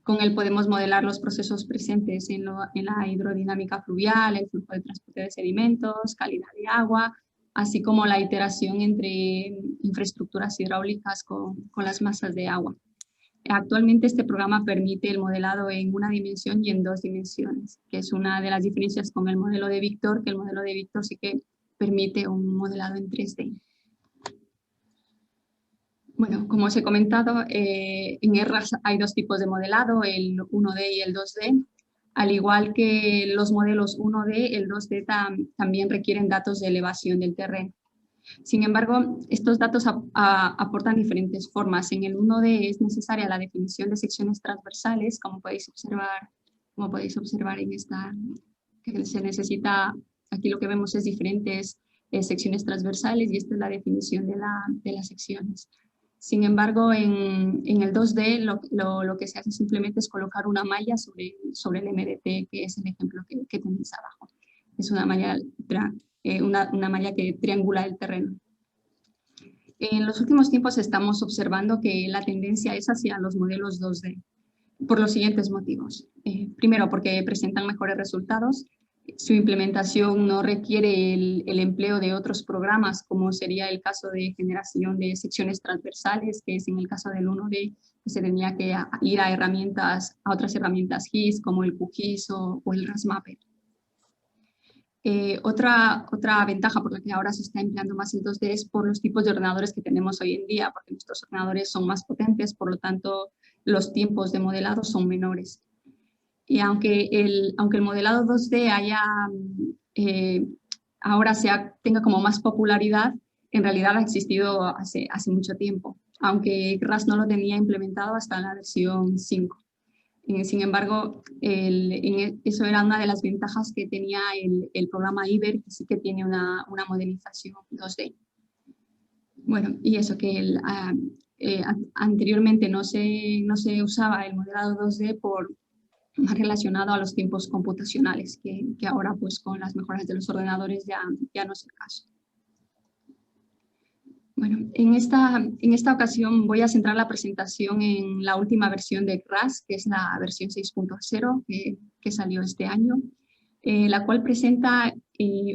Con él podemos modelar los procesos presentes en la hidrodinámica fluvial, el flujo de transporte de sedimentos, calidad de agua, así como la iteración entre infraestructuras hidráulicas con las masas de agua. Actualmente este programa permite el modelado en una dimensión y en 2 dimensiones, que es una de las diferencias con el modelo de Víctor, que el modelo de Víctor sí que permite un modelado en 3D. Bueno, como os he comentado, en ERRAS hay dos tipos de modelado, el 1D y el 2D. Al igual que los modelos 1D, el 2D también requieren datos de elevación del terreno. Sin embargo, estos datos aportan diferentes formas. En el 1D es necesaria la definición de secciones transversales, como podéis observar en esta, que se necesita, aquí lo que vemos es diferentes secciones transversales y esta es la definición de las secciones. Sin embargo, en el 2D lo que se hace simplemente es colocar una malla sobre el MDT, que es el ejemplo que tenéis abajo. Es una malla que triangula el terreno. En los últimos tiempos estamos observando que la tendencia es hacia los modelos 2D, por los siguientes motivos. Primero, porque presentan mejores resultados. Su implementación no requiere el empleo de otros programas, como sería el caso de generación de secciones transversales, que es en el caso del 1D, que se tenía que ir a otras herramientas GIS, como el QGIS o el RASMapper. Otra ventaja por la que ahora se está empleando más el 2D es por los tipos de ordenadores que tenemos hoy en día, porque nuestros ordenadores son más potentes, por lo tanto los tiempos de modelado son menores. Y aunque el modelado 2D ahora tenga como más popularidad, en realidad ha existido hace mucho tiempo, aunque RAS no lo tenía implementado hasta la versión 5. Sin embargo, eso era una de las ventajas que tenía el programa IBER, que sí que tiene una modelización 2D. Bueno, y eso que anteriormente no se usaba el modelado 2D más relacionado a los tiempos computacionales, que ahora pues con las mejoras de los ordenadores ya no es el caso. Bueno, en esta ocasión voy a centrar la presentación en la última versión de RAS, que es la versión 6.0 que salió este año, la cual presenta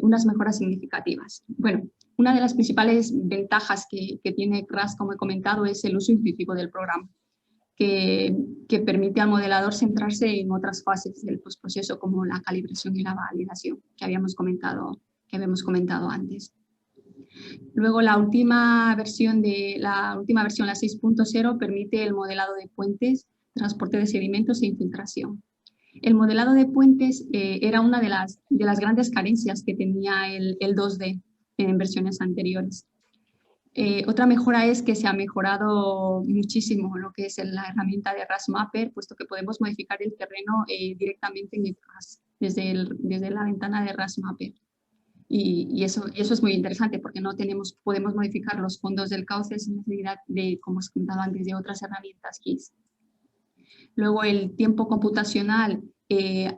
unas mejoras significativas. Bueno, una de las principales ventajas que tiene RAS, como he comentado, es el uso intuitivo del programa, que permite al modelador centrarse en otras fases del postproceso, como la calibración y la validación, que habíamos comentado antes. Luego la última versión, la 6.0, permite el modelado de puentes, transporte de sedimentos e infiltración. El modelado de puentes era una de las grandes carencias que tenía el 2D en versiones anteriores. Otra mejora es que se ha mejorado muchísimo lo que es la herramienta de RASMapper, puesto que podemos modificar el terreno directamente en el RAS, desde la ventana de RASMapper. Y eso es muy interesante porque podemos modificar los fondos del cauce sin necesidad de, como os he comentado antes, de otras herramientas GIS. Luego el tiempo computacional,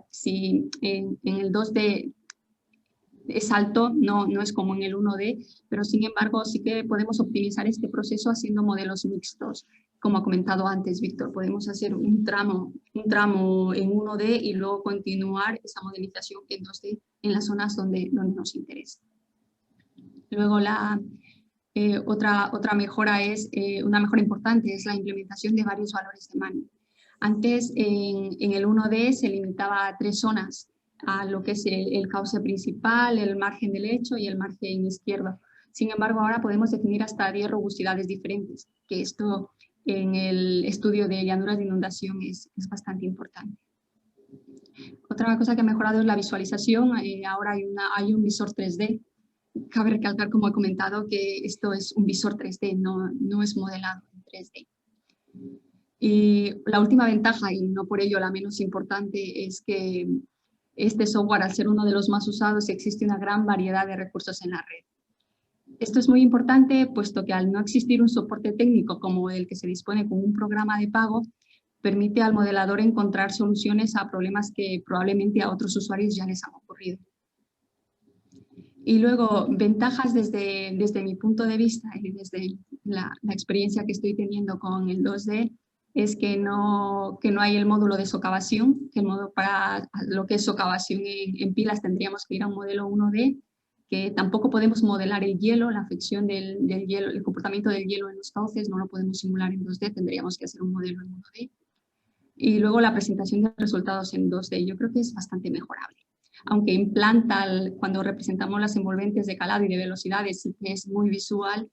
si en el 2D es alto, no es como en el 1D, pero sin embargo sí que podemos optimizar este proceso haciendo modelos mixtos. Como ha comentado antes Víctor, podemos hacer un tramo en 1D y luego continuar esa modelización en 2D en las zonas donde nos interesa. Luego otra mejora una mejora importante es la implementación de varios valores de Manning. Antes en el 1D se limitaba a 3 zonas, a lo que es el cauce principal, el margen del lecho y el margen izquierdo. Sin embargo, ahora podemos definir hasta 10 robusticidades diferentes, que esto en el estudio de llanuras de inundación es bastante importante. Otra cosa que ha mejorado es la visualización. Ahora hay un visor 3D. Cabe recalcar, como he comentado, que esto es un visor 3D, no es modelado en 3D. Y la última ventaja, y no por ello la menos importante, es que este software, al ser uno de los más usados, existe una gran variedad de recursos en la red. Esto es muy importante, puesto que al no existir un soporte técnico como el que se dispone con un programa de pago, permite al modelador encontrar soluciones a problemas que probablemente a otros usuarios ya les han ocurrido. Y luego, ventajas desde mi punto de vista y desde la experiencia que estoy teniendo con el 2D, es que no hay el módulo de socavación, que para lo que es socavación en pilas tendríamos que ir a un modelo 1D, que tampoco podemos modelar el hielo, la afección del hielo, el comportamiento del hielo en los cauces, no lo podemos simular en 2D, tendríamos que hacer un modelo en 1D. Y luego la presentación de resultados en 2D, yo creo que es bastante mejorable. Aunque en planta, cuando representamos las envolventes de calado y de velocidades, sí que es muy visual,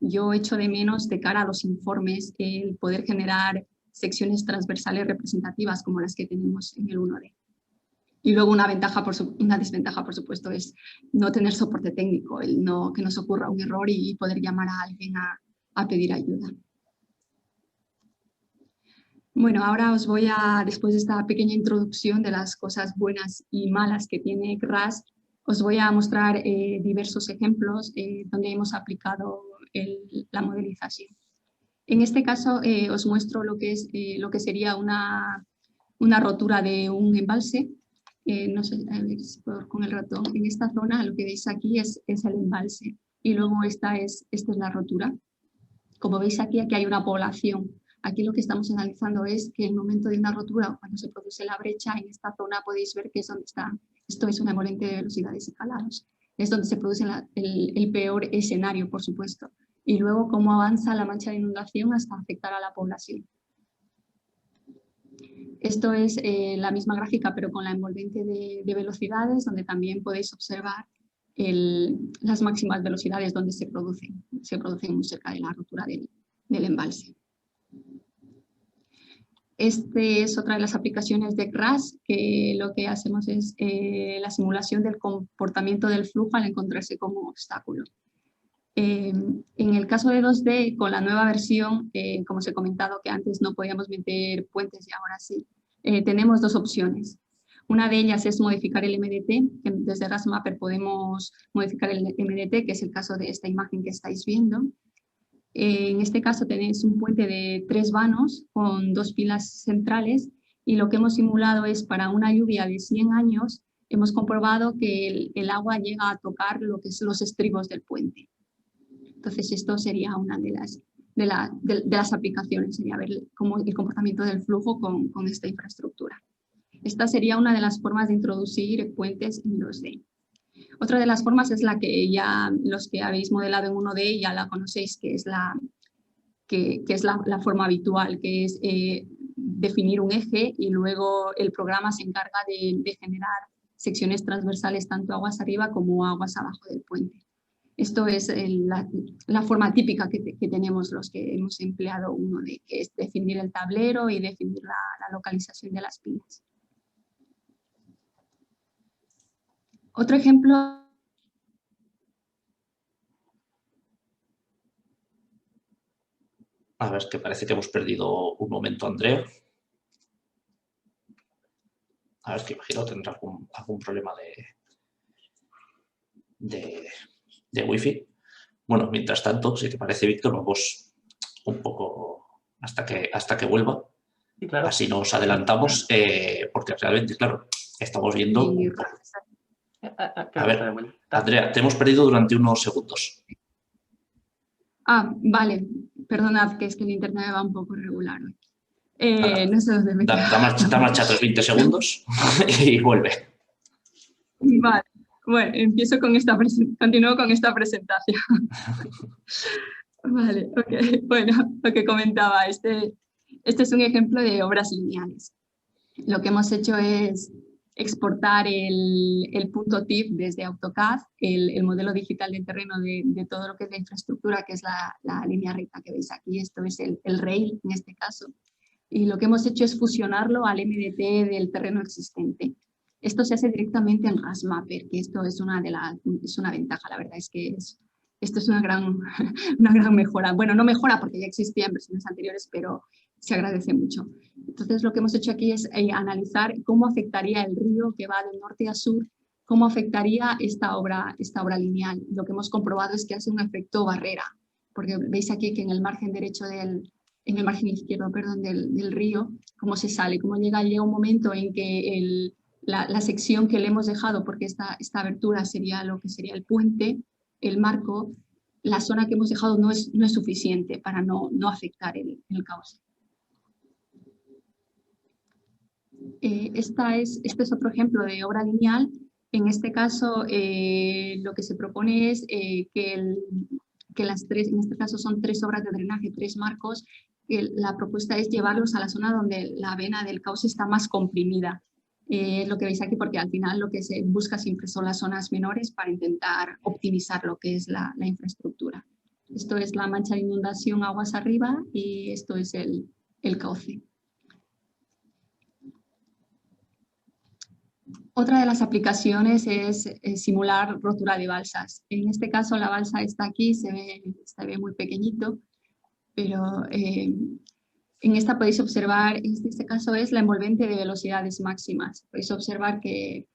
yo echo de menos de cara a los informes el poder generar secciones transversales representativas como las que tenemos en el 1D. Y luego una desventaja, por supuesto, es no tener soporte técnico, que nos ocurra un error y poder llamar a alguien a pedir ayuda. Bueno, ahora os voy después de esta pequeña introducción de las cosas buenas y malas que tiene GRASS, os voy a mostrar diversos ejemplos donde hemos aplicado la modelización. En este caso os muestro lo que sería una rotura de un embalse. No sé, a ver, con el ratón, en esta zona lo que veis aquí es el embalse y luego esta es la rotura. Como veis aquí hay una población. Aquí lo que estamos analizando es que en el momento de una rotura, cuando se produce la brecha, en esta zona podéis ver que es donde está. Esto es una emoliente de velocidades y calados. Es donde se produce el peor escenario, por supuesto. Y luego cómo avanza la mancha de inundación hasta afectar a la población. Esto es la misma gráfica, pero con la envolvente de velocidades, donde también podéis observar las máximas velocidades donde se producen muy cerca de la rotura del embalse. Este es otra de las aplicaciones de GRASS, que lo que hacemos es la simulación del comportamiento del flujo al encontrarse como obstáculo. En el caso de 2D, con la nueva versión, como os he comentado que antes no podíamos meter puentes y ahora sí, tenemos dos opciones. Una de ellas es modificar el MDT, que desde RASmapper podemos modificar el MDT, que es el caso de esta imagen que estáis viendo. En este caso tenéis un puente de 3 vanos con 2 pilas centrales y lo que hemos simulado es para una lluvia de 100 años, hemos comprobado que el agua llega a tocar lo que son los estribos del puente. Entonces esto sería una de las aplicaciones, sería ver cómo el comportamiento del flujo con esta infraestructura. Esta sería una de las formas de introducir puentes en 2D. Otra de las formas es la que ya los que habéis modelado en 1D ya la conocéis, que es la forma habitual, que es definir un eje y luego el programa se encarga de generar secciones transversales tanto aguas arriba como aguas abajo del puente. Esto es la forma típica que tenemos los que hemos empleado 1D, que es definir el tablero y definir la localización de las pilas. Otro ejemplo. A ver, que parece que hemos perdido un momento a Andrea. A ver, que imagino tendrá algún problema de wifi. Bueno, mientras tanto, si te parece, Víctor, vamos un poco hasta que vuelva. Sí, claro. Así nos adelantamos, porque realmente, claro, estamos viendo... A ver, Andrea, te hemos perdido durante unos segundos. Ah, vale. Perdonad, que es que el internet va un poco regular hoy. No sé dónde me da marcha tras 20 segundos y vuelve. Vale. Bueno, continúo con esta presentación. Vale, ok. Bueno, lo que comentaba, este es un ejemplo de obras lineales. Lo que hemos hecho es exportar el punto TIFF desde AutoCAD, el modelo digital del terreno de todo lo que es la infraestructura, que es la línea recta que veis aquí. Esto es el rail en este caso. Y lo que hemos hecho es fusionarlo al MDT del terreno existente. Esto se hace directamente en RASmapper, que esto es una ventaja, la verdad es que esto es una gran mejora. Bueno, no mejora porque ya existía en versiones anteriores, pero se agradece mucho. Entonces lo que hemos hecho aquí es analizar cómo afectaría el río que va de norte a sur, cómo afectaría esta obra lineal. Lo que hemos comprobado es que hace un efecto barrera, porque veis aquí que en el margen derecho en el margen izquierdo, perdón, del río, cómo se sale, cómo llega un momento en que la sección que le hemos dejado, porque esta abertura sería lo que sería el puente, el marco, la zona que hemos dejado no es suficiente para no afectar el cauce. Este es otro ejemplo de obra lineal. En este caso, lo que se propone es que las tres, en este caso son 3 obras de drenaje, 3 marcos. La propuesta es llevarlos a la zona donde la vena del cauce está más comprimida. Lo que veis aquí, porque al final lo que se busca siempre son las zonas menores para intentar optimizar lo que es la infraestructura. Esto es la mancha de inundación aguas arriba y esto es el cauce. Otra de las aplicaciones es simular rotura de balsas. En este caso la balsa está aquí, se ve muy pequeñito, pero en esta podéis observar, en este caso es la envolvente de velocidades máximas. Podéis observar que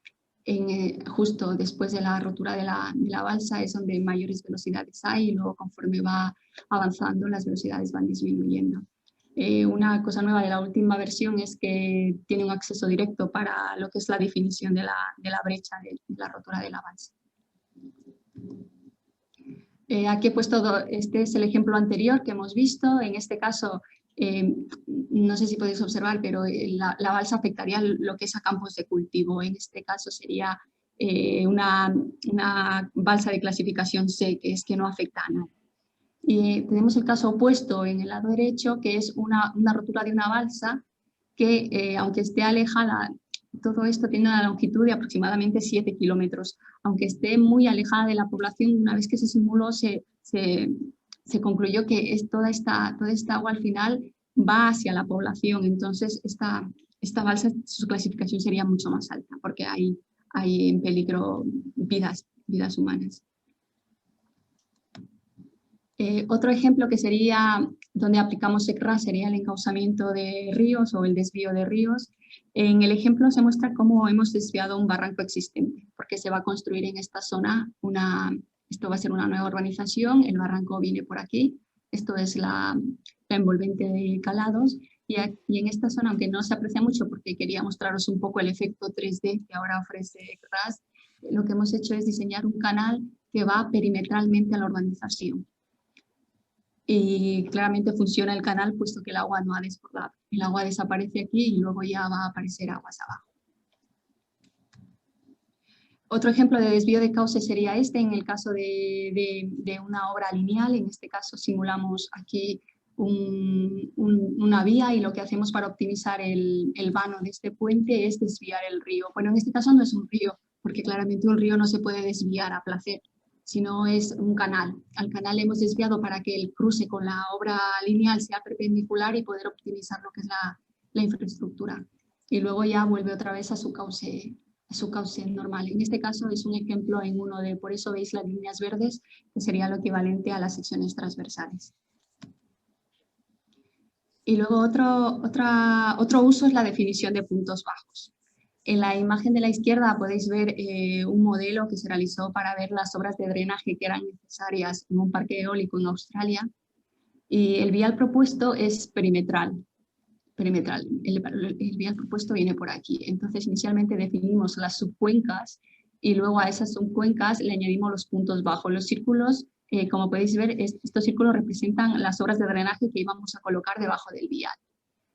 justo después de la rotura de la balsa es donde mayores velocidades hay y luego conforme va avanzando las velocidades van disminuyendo. Una cosa nueva de la última versión es que tiene un acceso directo para lo que es la definición de la brecha de la rotura de la balsa. Aquí he puesto, este es el ejemplo anterior que hemos visto. En este caso, no sé si podéis observar, pero la balsa afectaría lo que es a campos de cultivo. En este caso sería una balsa de clasificación C, que es que no afecta a nada. Y tenemos el caso opuesto en el lado derecho, que es una rotura de una balsa que, aunque esté alejada, todo esto tiene una longitud de aproximadamente 7 kilómetros. Aunque esté muy alejada de la población, una vez que se simuló, se concluyó que toda esta agua al final va hacia la población. Entonces, esta balsa, su clasificación sería mucho más alta, porque hay en peligro vidas humanas. Otro ejemplo que sería donde aplicamos ECRAS sería el encauzamiento de ríos o el desvío de ríos. En el ejemplo se muestra cómo hemos desviado un barranco existente, porque se va a construir en esta zona esto va a ser una nueva urbanización, el barranco viene por aquí, esto es la envolvente de calados, y en esta zona, aunque no se aprecia mucho porque quería mostraros un poco el efecto 3D que ahora ofrece ECRAS, lo que hemos hecho es diseñar un canal que va perimetralmente a la urbanización. Y claramente funciona el canal puesto que el agua no ha desbordado. El agua desaparece aquí y luego ya va a aparecer aguas abajo. Otro ejemplo de desvío de cauce sería este, en el caso de una obra lineal. En este caso simulamos aquí una vía y lo que hacemos para optimizar el vano de este puente es desviar el río. Bueno, en este caso no es un río, porque claramente un río no se puede desviar a placer, sino es un canal. Al canal hemos desviado para que el cruce con la obra lineal sea perpendicular y poder optimizar lo que es la infraestructura. Y luego ya vuelve otra vez a su cauce normal. En este caso es un ejemplo en por eso veis las líneas verdes, que sería lo equivalente a las secciones transversales. Y luego otro uso es la definición de puntos bajos. En la imagen de la izquierda podéis ver un modelo que se realizó para ver las obras de drenaje que eran necesarias en un parque eólico en Australia. Y el vial propuesto es perimetral. El vial propuesto viene por aquí. Entonces, inicialmente definimos las subcuencas y luego a esas subcuencas le añadimos los puntos bajos. Los círculos, como podéis ver, estos círculos representan las obras de drenaje que íbamos a colocar debajo del vial.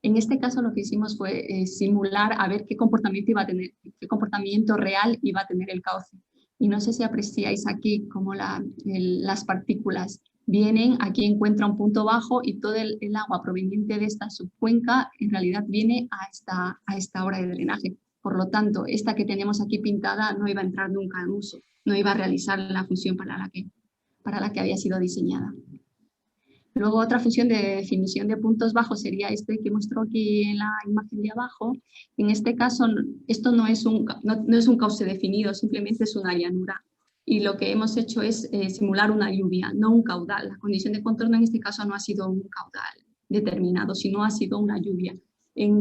En este caso lo que hicimos fue simular a ver qué comportamiento iba a tener, qué comportamiento real iba a tener el cauce. Y no sé si apreciáis aquí cómo las partículas vienen, aquí encuentra un punto bajo y todo el agua proveniente de esta subcuenca en realidad viene a esta obra de drenaje. Por lo tanto, esta que tenemos aquí pintada no iba a entrar nunca en uso, no iba a realizar la función para la que había sido diseñada. Luego otra función de definición de puntos bajos sería este que muestro aquí en la imagen de abajo. En este caso, esto no es un cauce definido, simplemente es una llanura. Y lo que hemos hecho es simular una lluvia, no un caudal. La condición de contorno en este caso no ha sido un caudal determinado, sino ha sido una lluvia.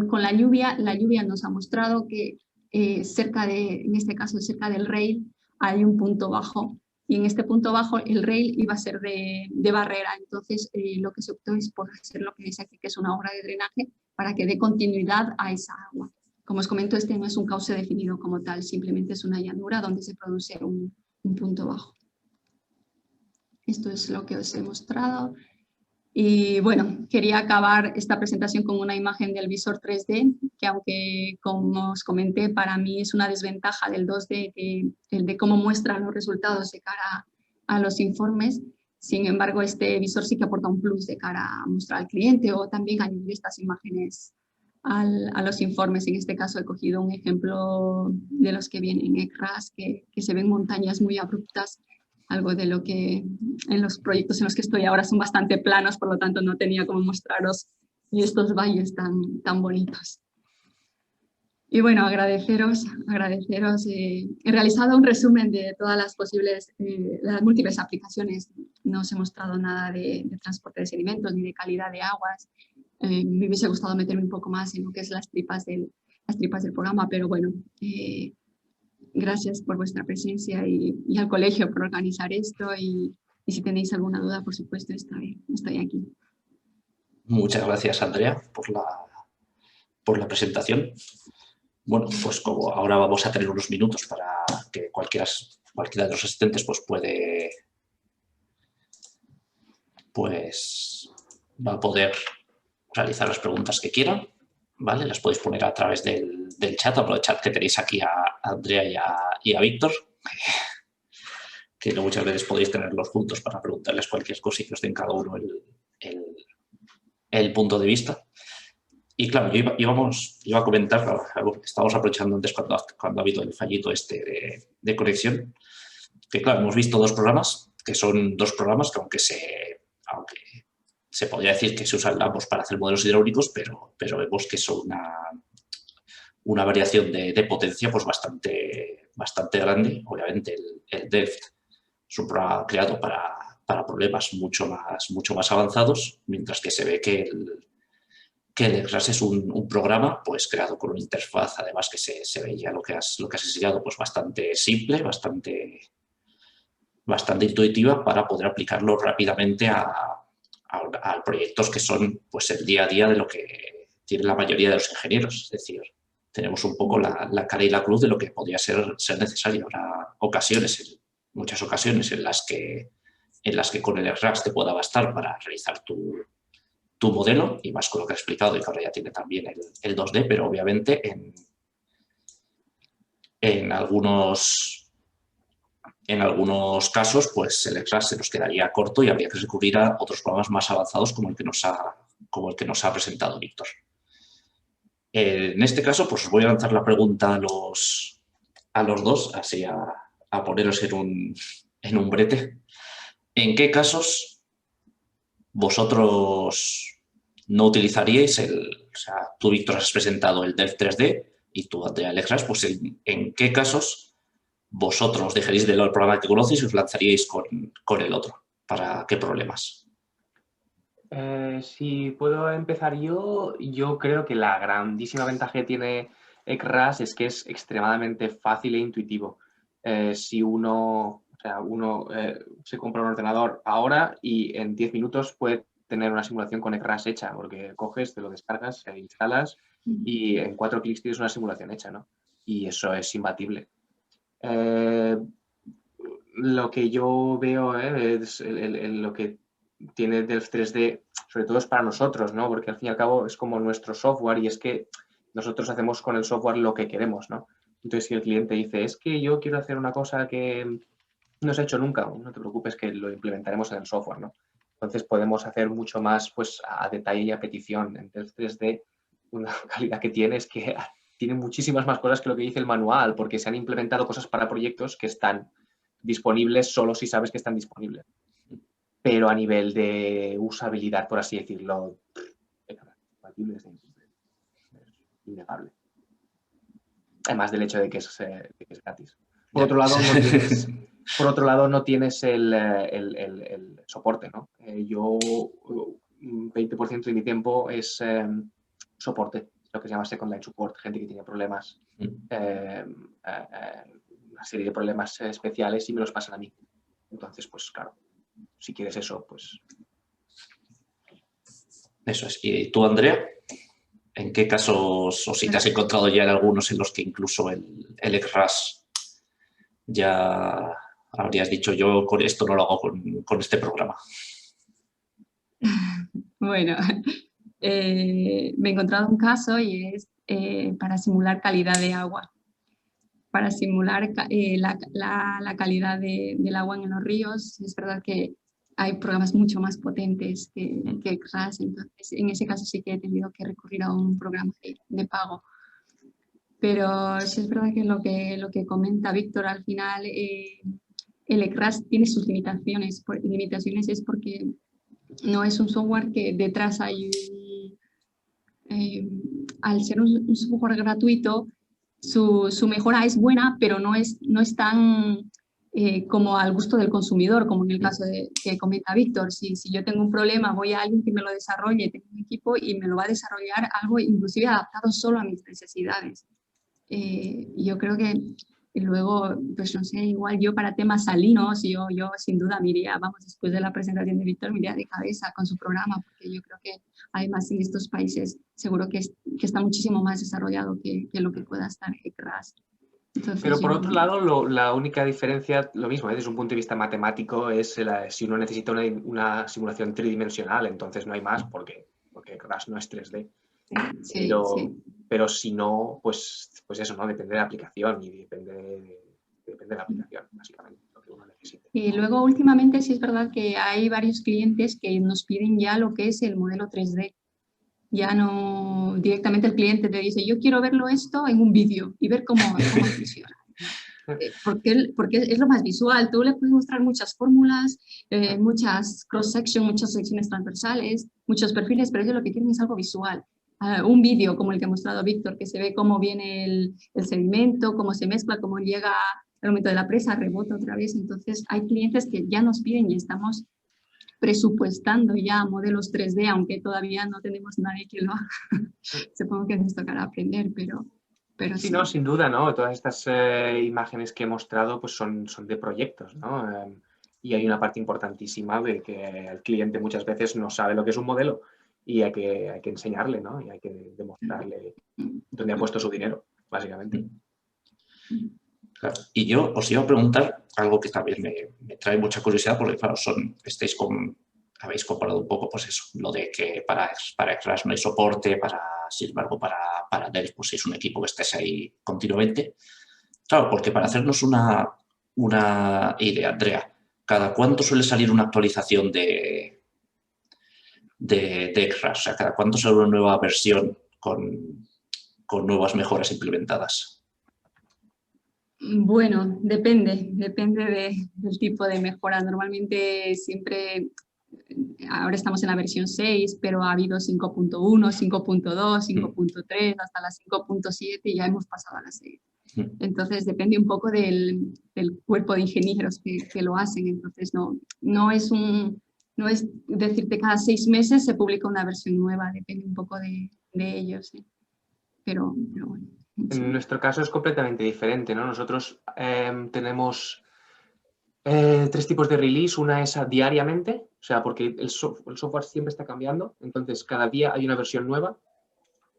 Con la lluvia nos ha mostrado que en este caso cerca del rail hay un punto bajo. Y en este punto bajo el rail iba a ser de barrera, entonces lo que se optó es por hacer lo que dice aquí, que es una obra de drenaje, para que dé continuidad a esa agua. Como os comento, este no es un cauce definido como tal, simplemente es una llanura donde se produce un punto bajo. Esto es lo que os he mostrado. Y bueno, quería acabar esta presentación con una imagen del visor 3D, que aunque, como os comenté, para mí es una desventaja del 2D, el de cómo muestra los resultados de cara a los informes. Sin embargo, este visor sí que aporta un plus de cara a mostrar al cliente o también añadir estas imágenes a los informes. En este caso he cogido un ejemplo de los que vienen en ECRAS, que se ven montañas muy abruptas algo de lo que en los proyectos en los que estoy ahora son bastante planos, por lo tanto no tenía cómo mostraros estos valles tan bonitos. Y bueno, agradeceros. He realizado un resumen de todas las posibles, las múltiples aplicaciones. No os he mostrado nada de transporte de sedimentos ni de calidad de aguas. Me hubiese gustado meterme un poco más en lo que es las tripas del programa, pero bueno, gracias por vuestra presencia y al colegio por organizar esto. Y si tenéis alguna duda, por supuesto, estoy aquí. Muchas gracias, Andrea, por la presentación. Bueno, pues como ahora vamos a tener unos minutos para que cualquiera de los asistentes va a poder realizar las preguntas que quieran, ¿vale? Las podéis poner a través del chat, aprovechad que tenéis aquí a Andrea y a Víctor, que muchas veces podéis tenerlos juntos para preguntarles cualquier cosa y que os den cada uno el punto de vista. Y claro, yo iba a comentar, estábamos aprovechando antes cuando ha habido el fallito de conexión, que claro, hemos visto dos programas, que son dos programas que aunque se podría decir que se usan ambos para hacer modelos hidráulicos, pero vemos que son una variación de potencia pues bastante grande. Obviamente el DEFT es un programa creado para problemas mucho más avanzados, mientras que se ve que el ECRAS es un programa pues creado con una interfaz, además que se veía lo que has enseñado, pues bastante simple, bastante intuitiva para poder aplicarlo rápidamente a proyectos que son pues el día a día de lo que tienen la mayoría de los ingenieros. Es decir, tenemos un poco la cara y la cruz de lo que podría ser necesario. Habrá muchas ocasiones en las que con el ECRAS te pueda bastar para realizar tu modelo, y más con lo que he explicado y que ahora ya tiene también el 2D, pero obviamente en algunos casos pues el ECRAS se nos quedaría corto y habría que recurrir a otros programas más avanzados como el que nos ha presentado Víctor. En este caso, pues os voy a lanzar la pregunta a los dos, así a poneros en un brete. ¿En qué casos vosotros no utilizaríais o sea, tú, Víctor, has presentado el DEF 3D y tú, Andrea, el ECRAS, pues ¿en qué casos vosotros dejaríais de lado el programa que conocéis y os lanzaríais con el otro? ¿Para qué problemas? Si puedo empezar yo creo que la grandísima ventaja que tiene ECRAS es que es extremadamente fácil e intuitivo. Si uno se compra un ordenador ahora y en 10 minutos puede tener una simulación con ECRAS hecha, porque coges, te lo descargas, instalas y en 4 clics tienes una simulación hecha, ¿no? Y eso es imbatible. Lo que yo veo es lo que tiene Delft 3D, sobre todo es para nosotros, ¿no? Porque al fin y al cabo es como nuestro software y es que nosotros hacemos con el software lo que queremos, ¿no? Entonces, si el cliente dice, es que yo quiero hacer una cosa que no se ha hecho nunca, no te preocupes que lo implementaremos en el software, ¿no? Entonces podemos hacer mucho más pues a detalle y a petición. En Delft 3D, una calidad que tiene es que tiene muchísimas más cosas que lo que dice el manual, porque se han implementado cosas para proyectos que están disponibles solo si sabes que están disponibles. Pero a nivel de usabilidad, por así decirlo, es innegable. Además del hecho de que es gratis. Por otro lado, no tienes el soporte, ¿no? Yo, un 20% de mi tiempo es soporte, lo que se llama second line support, gente que tiene problemas, una serie de problemas especiales y me los pasan a mí. Entonces, pues claro, si quieres eso, pues... Eso es. ¿Y tú, Andrea? ¿En qué casos, o si te has encontrado ya en algunos en los que incluso el ECRAS ya habrías dicho yo con esto no lo hago con este programa? Bueno, me he encontrado un caso y es para simular calidad de agua. Para simular la calidad del agua en los ríos, es verdad que hay programas mucho más potentes que ECRAS, entonces en ese caso sí que he tenido que recurrir a un programa de pago. Pero sí es verdad que lo que comenta Víctor al final, el ECRAS tiene sus limitaciones. Limitaciones es porque no es un software que detrás hay, al ser un software gratuito, su mejora es buena, pero no es tan como al gusto del consumidor, como en el caso que comenta Víctor. Si yo tengo un problema, voy a alguien que me lo desarrolle, tengo un equipo y me lo va a desarrollar algo inclusive adaptado solo a mis necesidades. Yo creo que luego, pues no sé, igual yo para temas salinos, yo sin duda me iría, vamos, después de la presentación de Víctor, me iría de cabeza con su programa, porque yo creo que además en estos países seguro que está muchísimo más desarrollado que lo que pueda estar ECRAS. Entonces, pero por otro lado, la única diferencia, lo mismo, desde un punto de vista matemático, es si uno necesita una simulación tridimensional, entonces no hay más porque ECRAS no es 3D. Sí, pero si no, pues eso, ¿no? Depende de la aplicación y depende de la aplicación, básicamente, lo que uno necesite. Y luego, últimamente, sí es verdad que hay varios clientes que nos piden ya lo que es el modelo 3D. Ya no, directamente el cliente te dice, yo quiero verlo esto en un vídeo y ver cómo funciona. Porque es lo más visual. Tú le puedes mostrar muchas fórmulas, muchas cross-section, muchas secciones transversales, muchos perfiles, pero ellos lo que quieren es algo visual. Un vídeo como el que ha mostrado Víctor, que se ve cómo viene el sedimento, cómo se mezcla, cómo llega el momento de la presa, rebota otra vez. Entonces hay clientes que ya nos piden y estamos presupuestando ya modelos 3D, aunque todavía no tenemos nadie que lo haga. Supongo que nos tocará aprender, pero sí, no, sin duda, ¿no? Todas estas imágenes que he mostrado pues son de proyectos, ¿no? Y hay una parte importantísima de que el cliente muchas veces no sabe lo que es un modelo y hay que enseñarle, ¿no? Y hay que demostrarle dónde ha puesto su dinero, básicamente. Claro. Y yo os iba a preguntar algo que también me trae mucha curiosidad, porque claro, habéis comparado un poco pues eso, lo de que para ECRAS no hay soporte, sin embargo para Delf pues es un equipo que estés ahí continuamente. Claro, porque para hacernos una idea, Andrea, ¿cada cuánto suele salir una actualización de ECRAS? O sea, ¿cada cuánto sale una nueva versión con nuevas mejoras implementadas? Bueno, depende del tipo de mejora. Normalmente siempre, ahora estamos en la versión 6, pero ha habido 5.1, 5.2, 5.3, hasta la 5.7 y ya hemos pasado a la 6. Entonces depende un poco del cuerpo de ingenieros que lo hacen. Entonces no es decirte cada 6 meses se publica una versión nueva, depende un poco de ellos. ¿Sí? Pero bueno. En nuestro caso es completamente diferente, ¿no? Nosotros tenemos 3 tipos de release. Una es diariamente, o sea, porque el software siempre está cambiando, entonces cada día hay una versión nueva,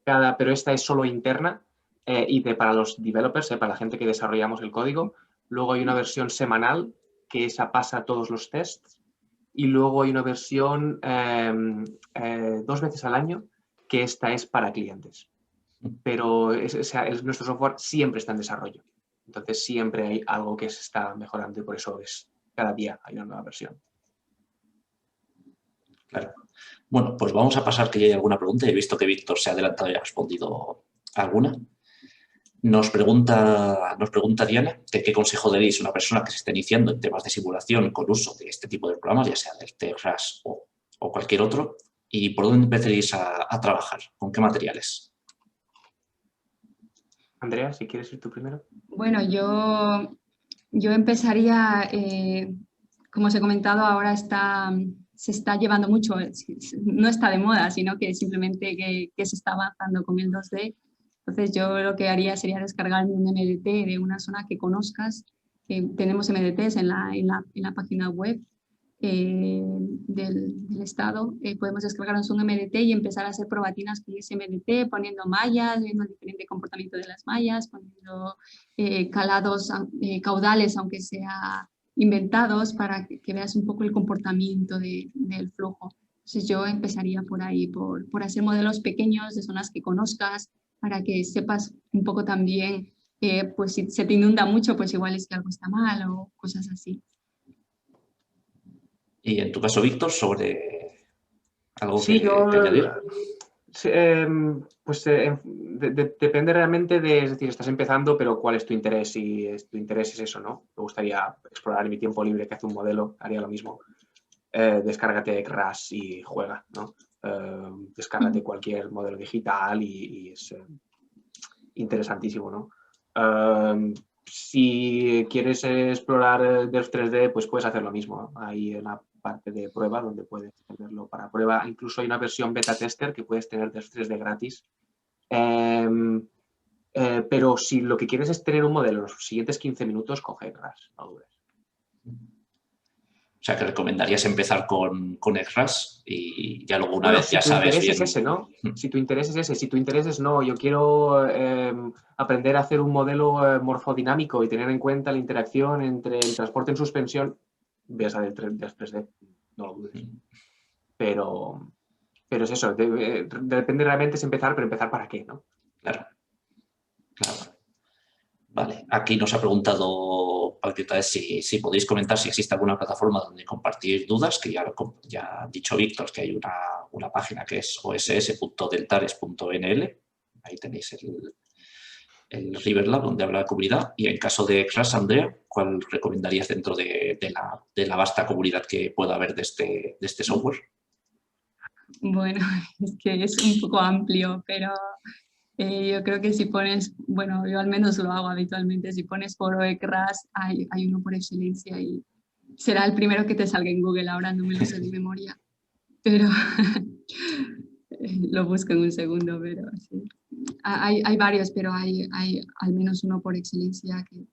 pero esta es solo interna y para los developers, para la gente que desarrollamos el código. Luego hay una versión semanal, que esa pasa todos los tests, y luego hay una versión 2 veces al año, que esta es para clientes. Pero nuestro software siempre está en desarrollo. Entonces siempre hay algo que se está mejorando y por eso cada día hay una nueva versión. Claro. Bueno, pues vamos a pasar que ya hay alguna pregunta. He visto que Víctor se ha adelantado y ha respondido alguna. Nos pregunta Diana que qué consejo daréis a una persona que se está iniciando en temas de simulación con uso de este tipo de programas, ya sea del ECRAS o cualquier otro, y por dónde empezaréis a trabajar, con qué materiales. Andrea, si quieres ir tú primero. Bueno, yo empezaría, como os he comentado, ahora se está llevando mucho, no está de moda, sino que simplemente que se está avanzando con el 2D. Entonces yo lo que haría sería descargarme un MDT de una zona que conozcas. Tenemos MDTs en la página web del Estado. Podemos descargarnos un MDT y empezar a hacer probatinas con ese MDT, poniendo mallas, viendo el diferente comportamiento de las mallas, poniendo calados caudales, aunque sea inventados, para que veas un poco el comportamiento del flujo. Entonces yo empezaría por ahí, por hacer modelos pequeños de zonas que conozcas, para que sepas un poco también, pues si se te inunda mucho, pues igual es que algo está mal o cosas así. Y en tu caso, Víctor, sobre algo sí, que añadir. Depende realmente de, es decir, estás empezando, pero ¿cuál es tu interés? Si tu interés es eso, ¿no? Me gustaría explorar en mi tiempo libre que hace un modelo, haría lo mismo. Descárgate Crash y juega, ¿no? Descárgate cualquier modelo digital y es interesantísimo, ¿no? Si quieres explorar Delft 3D, pues puedes hacer lo mismo, ¿no? Hay una parte de prueba donde puedes tenerlo para prueba. Incluso hay una versión beta tester que puedes tener Delft 3D gratis. Pero si lo que quieres es tener un modelo en los siguientes 15 minutos, coge Crash, no dudes. O sea, que recomendarías empezar con XRAS y ya luego una Bueno, vez si ya tu sabes interés bien. es ese, ¿no? Si tu interés es ese, si tu interés es no, yo quiero aprender a hacer un modelo morfodinámico y tener en cuenta la interacción entre el transporte en suspensión, ves a del 3D, no lo dudes. Pero es eso, depende realmente es empezar, pero empezar para qué, ¿no? Claro. Vale, aquí nos ha preguntado si podéis comentar si existe alguna plataforma donde compartir dudas, que ya ha dicho Víctor que hay una página que es oss.deltares.nl, ahí tenéis el Riverlab donde habla la comunidad, y en caso de Crash, Andrea, ¿cuál recomendarías dentro de la vasta comunidad que pueda haber de este software? Bueno, es que es un poco amplio, pero yo creo que si pones, bueno, yo al menos lo hago habitualmente, si pones foro de Crash, hay uno por excelencia y será el primero que te salga en Google, ahora no me lo sé de memoria, pero lo busco en un segundo, pero sí. Hay varios, pero hay al menos uno por excelencia que...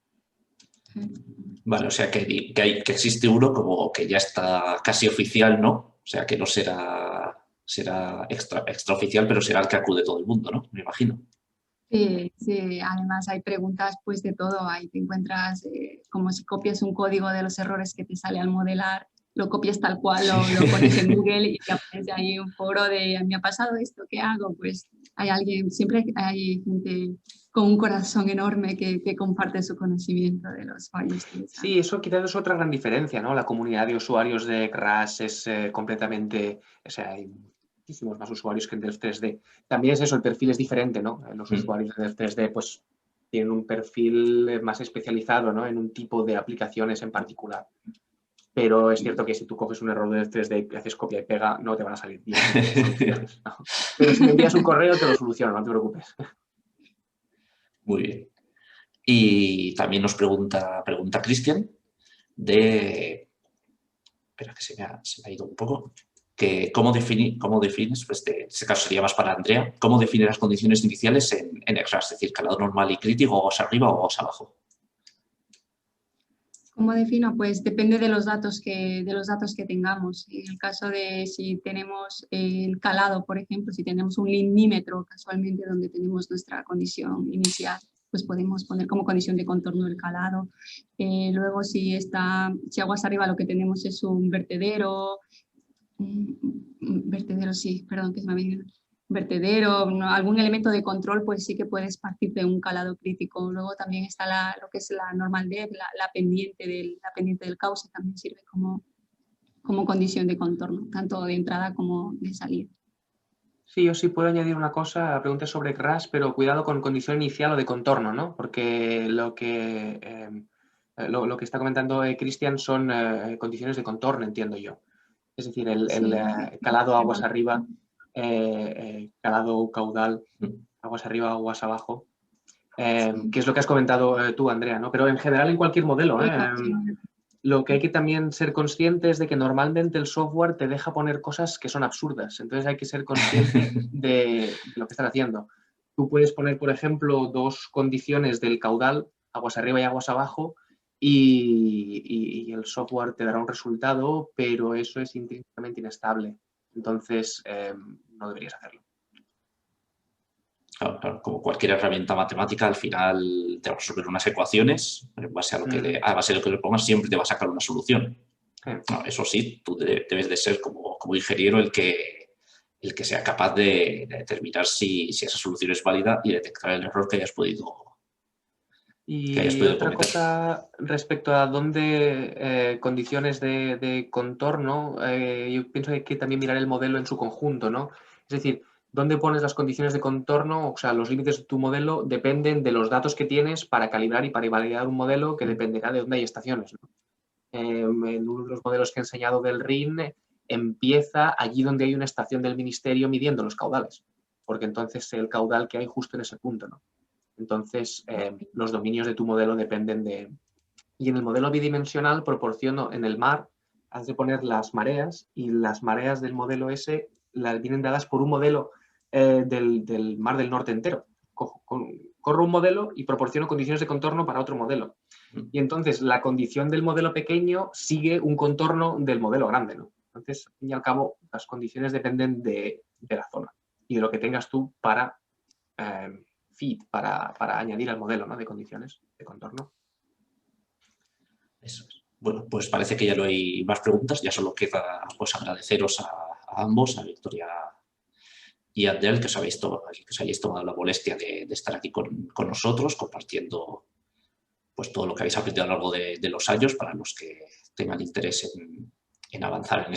Vale, o sea que existe uno como que ya está casi oficial, ¿no? O sea que no será extraoficial, pero será el que acude todo el mundo, ¿no? Me imagino. Sí, sí, además hay preguntas pues de todo, ahí te encuentras como si copias un código de los errores que te sale al modelar, lo copias tal cual, lo pones en Google y te aparece ahí un foro de me ha pasado esto, ¿qué hago? Pues hay alguien, siempre hay gente con un corazón enorme que comparte su conocimiento de los fallos que les Sí, eso quizás es otra gran diferencia, ¿no? La comunidad de usuarios de Crash es completamente, o sea, hay muchísimos más usuarios que en Delft 3D. También es eso, el perfil es diferente, ¿no? Los usuarios de Delft 3D pues tienen un perfil más especializado, ¿no? En un tipo de aplicaciones en particular. Pero es cierto que si tú coges un error de Delft 3D y haces copia y pega, no te van a salir 10 soluciones, ¿no? Pero si me envías un correo te lo soluciono, no te preocupes. Muy bien. Y también nos pregunta Cristian espera que se me ha ido un poco, que cómo defines, pues en este caso sería más para Andrea, cómo define las condiciones iniciales en XRAS, es decir, calado normal y crítico, o arriba o abajo. ¿Cómo defino? Pues depende de los datos que tengamos. En el caso de si tenemos el calado, por ejemplo, si tenemos un linímetro casualmente donde tenemos nuestra condición inicial, pues podemos poner como condición de contorno el calado. Luego si aguas arriba lo que tenemos es un vertedero, sí, perdón, que se me ha venido. Vertedero, ¿no? Algún elemento de control, pues sí que puedes partir de un calado crítico. Luego también está lo que es la normal depth, la pendiente del cauce, también sirve como condición de contorno, tanto de entrada como de salida. Sí, yo sí puedo añadir una cosa, pregunta sobre Crash, pero cuidado con condición inicial o de contorno, ¿no? Porque lo que está comentando Cristian son condiciones de contorno, entiendo yo. Es decir, el calado aguas arriba, calado caudal, aguas arriba, aguas abajo, que es lo que has comentado tú, Andrea, ¿no? Pero en general en cualquier modelo, lo que hay que también ser consciente es de que normalmente el software te deja poner cosas que son absurdas. Entonces hay que ser consciente de lo que están haciendo. Tú puedes poner, por ejemplo, dos condiciones del caudal, aguas arriba y aguas abajo, y el software te dará un resultado, pero eso es intrínsecamente inestable. Entonces no deberías hacerlo. Claro, como cualquier herramienta matemática, al final te va a resolver unas ecuaciones, en base a lo que le pongas, siempre te va a sacar una solución. No, eso sí, tú debes de ser como ingeniero el que sea capaz de determinar si esa solución es válida y detectar el error que hayas podido otra cometer. cosa respecto a dónde condiciones de contorno, yo pienso que hay que también mirar el modelo en su conjunto, ¿no? Es decir, dónde pones las condiciones de contorno, o sea, los límites de tu modelo dependen de los datos que tienes para calibrar y para validar un modelo que dependerá de dónde hay estaciones, ¿no? En uno de los modelos que he enseñado del RIN empieza allí donde hay una estación del ministerio midiendo los caudales, porque entonces sé el caudal que hay justo en ese punto, ¿no? Entonces, los dominios de tu modelo dependen de... Y en el modelo bidimensional proporciono en el mar, has de poner las mareas, y las mareas del modelo ese las vienen dadas por un modelo del Mar del Norte entero. Corro un modelo y proporciono condiciones de contorno para otro modelo. Y entonces la condición del modelo pequeño sigue un contorno del modelo grande, ¿no? Entonces, al fin y al cabo, las condiciones dependen de la zona y de lo que tengas tú para feed, para añadir al modelo, ¿no? De condiciones de contorno. Eso es. Bueno, pues parece que ya no hay más preguntas, ya solo queda pues agradeceros a ambos, a Victoria y a Adel, que os hayáis tomado la molestia de estar aquí con nosotros, compartiendo pues todo lo que habéis aprendido a lo largo de los años, para los que tengan interés en avanzar en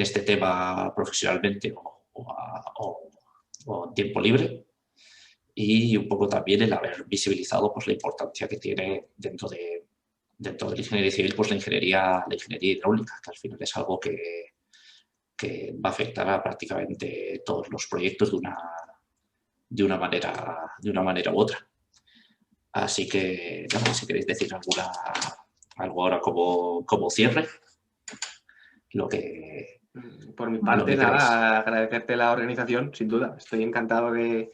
este tema profesionalmente o en tiempo libre, y un poco también el haber visibilizado pues la importancia que tiene dentro de la ingeniería civil, pues la ingeniería hidráulica, que al final es algo que va a afectar a prácticamente todos los proyectos de una manera u otra. Así que, no sé si queréis decir algo ahora como cierre. Por mi parte, nada, agradecerte la organización, sin duda. Estoy encantado de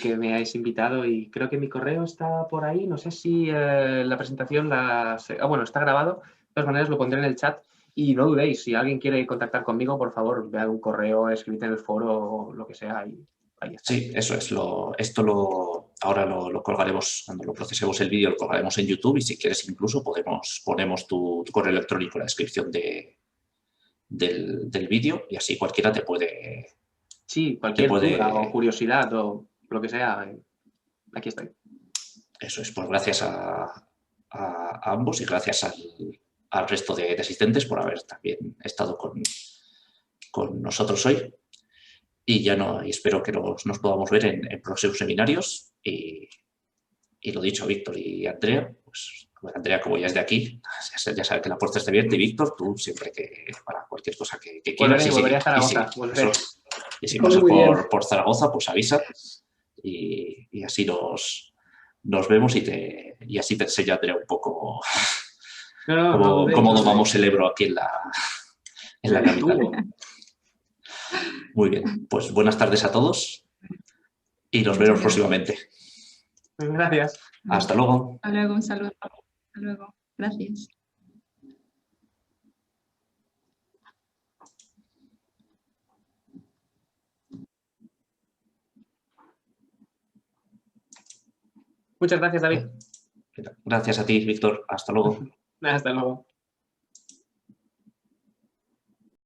que me hayáis invitado y creo que mi correo está por ahí. No sé si la presentación bueno, está grabado. De todas maneras, lo pondré en el chat y no dudéis. Si alguien quiere contactar conmigo, por favor, vean un correo, escribid en el foro o lo que sea y ahí está. Sí, eso es. Ahora lo colgaremos, cuando lo procesemos el vídeo, lo colgaremos en YouTube, y si quieres incluso ponemos tu correo electrónico en la descripción del vídeo, y así cualquiera te puede... Sí, cualquier duda o curiosidad o lo que sea, aquí estoy. Eso es, pues gracias a ambos y gracias al resto de asistentes por haber también estado con nosotros hoy. Y espero que nos podamos ver en próximos seminarios. Y lo dicho, Víctor y Andrea, pues Andrea, como ya es de aquí, ya sabe que la puerta está abierta, y Víctor, tú siempre para cualquier cosa que quieras. Volveré a Zaragoza. Y si pasas por Zaragoza, pues avisa, y así nos vemos, y así te enseño, Andrea, un poco cómo domamos el Ebro aquí en la capital. Muy bien, pues buenas tardes a todos y nos vemos próximamente. Gracias. Hasta luego. Hasta luego, un saludo. Hasta luego. Gracias. Muchas gracias, David. Gracias a ti, Víctor. Hasta luego. Hasta luego.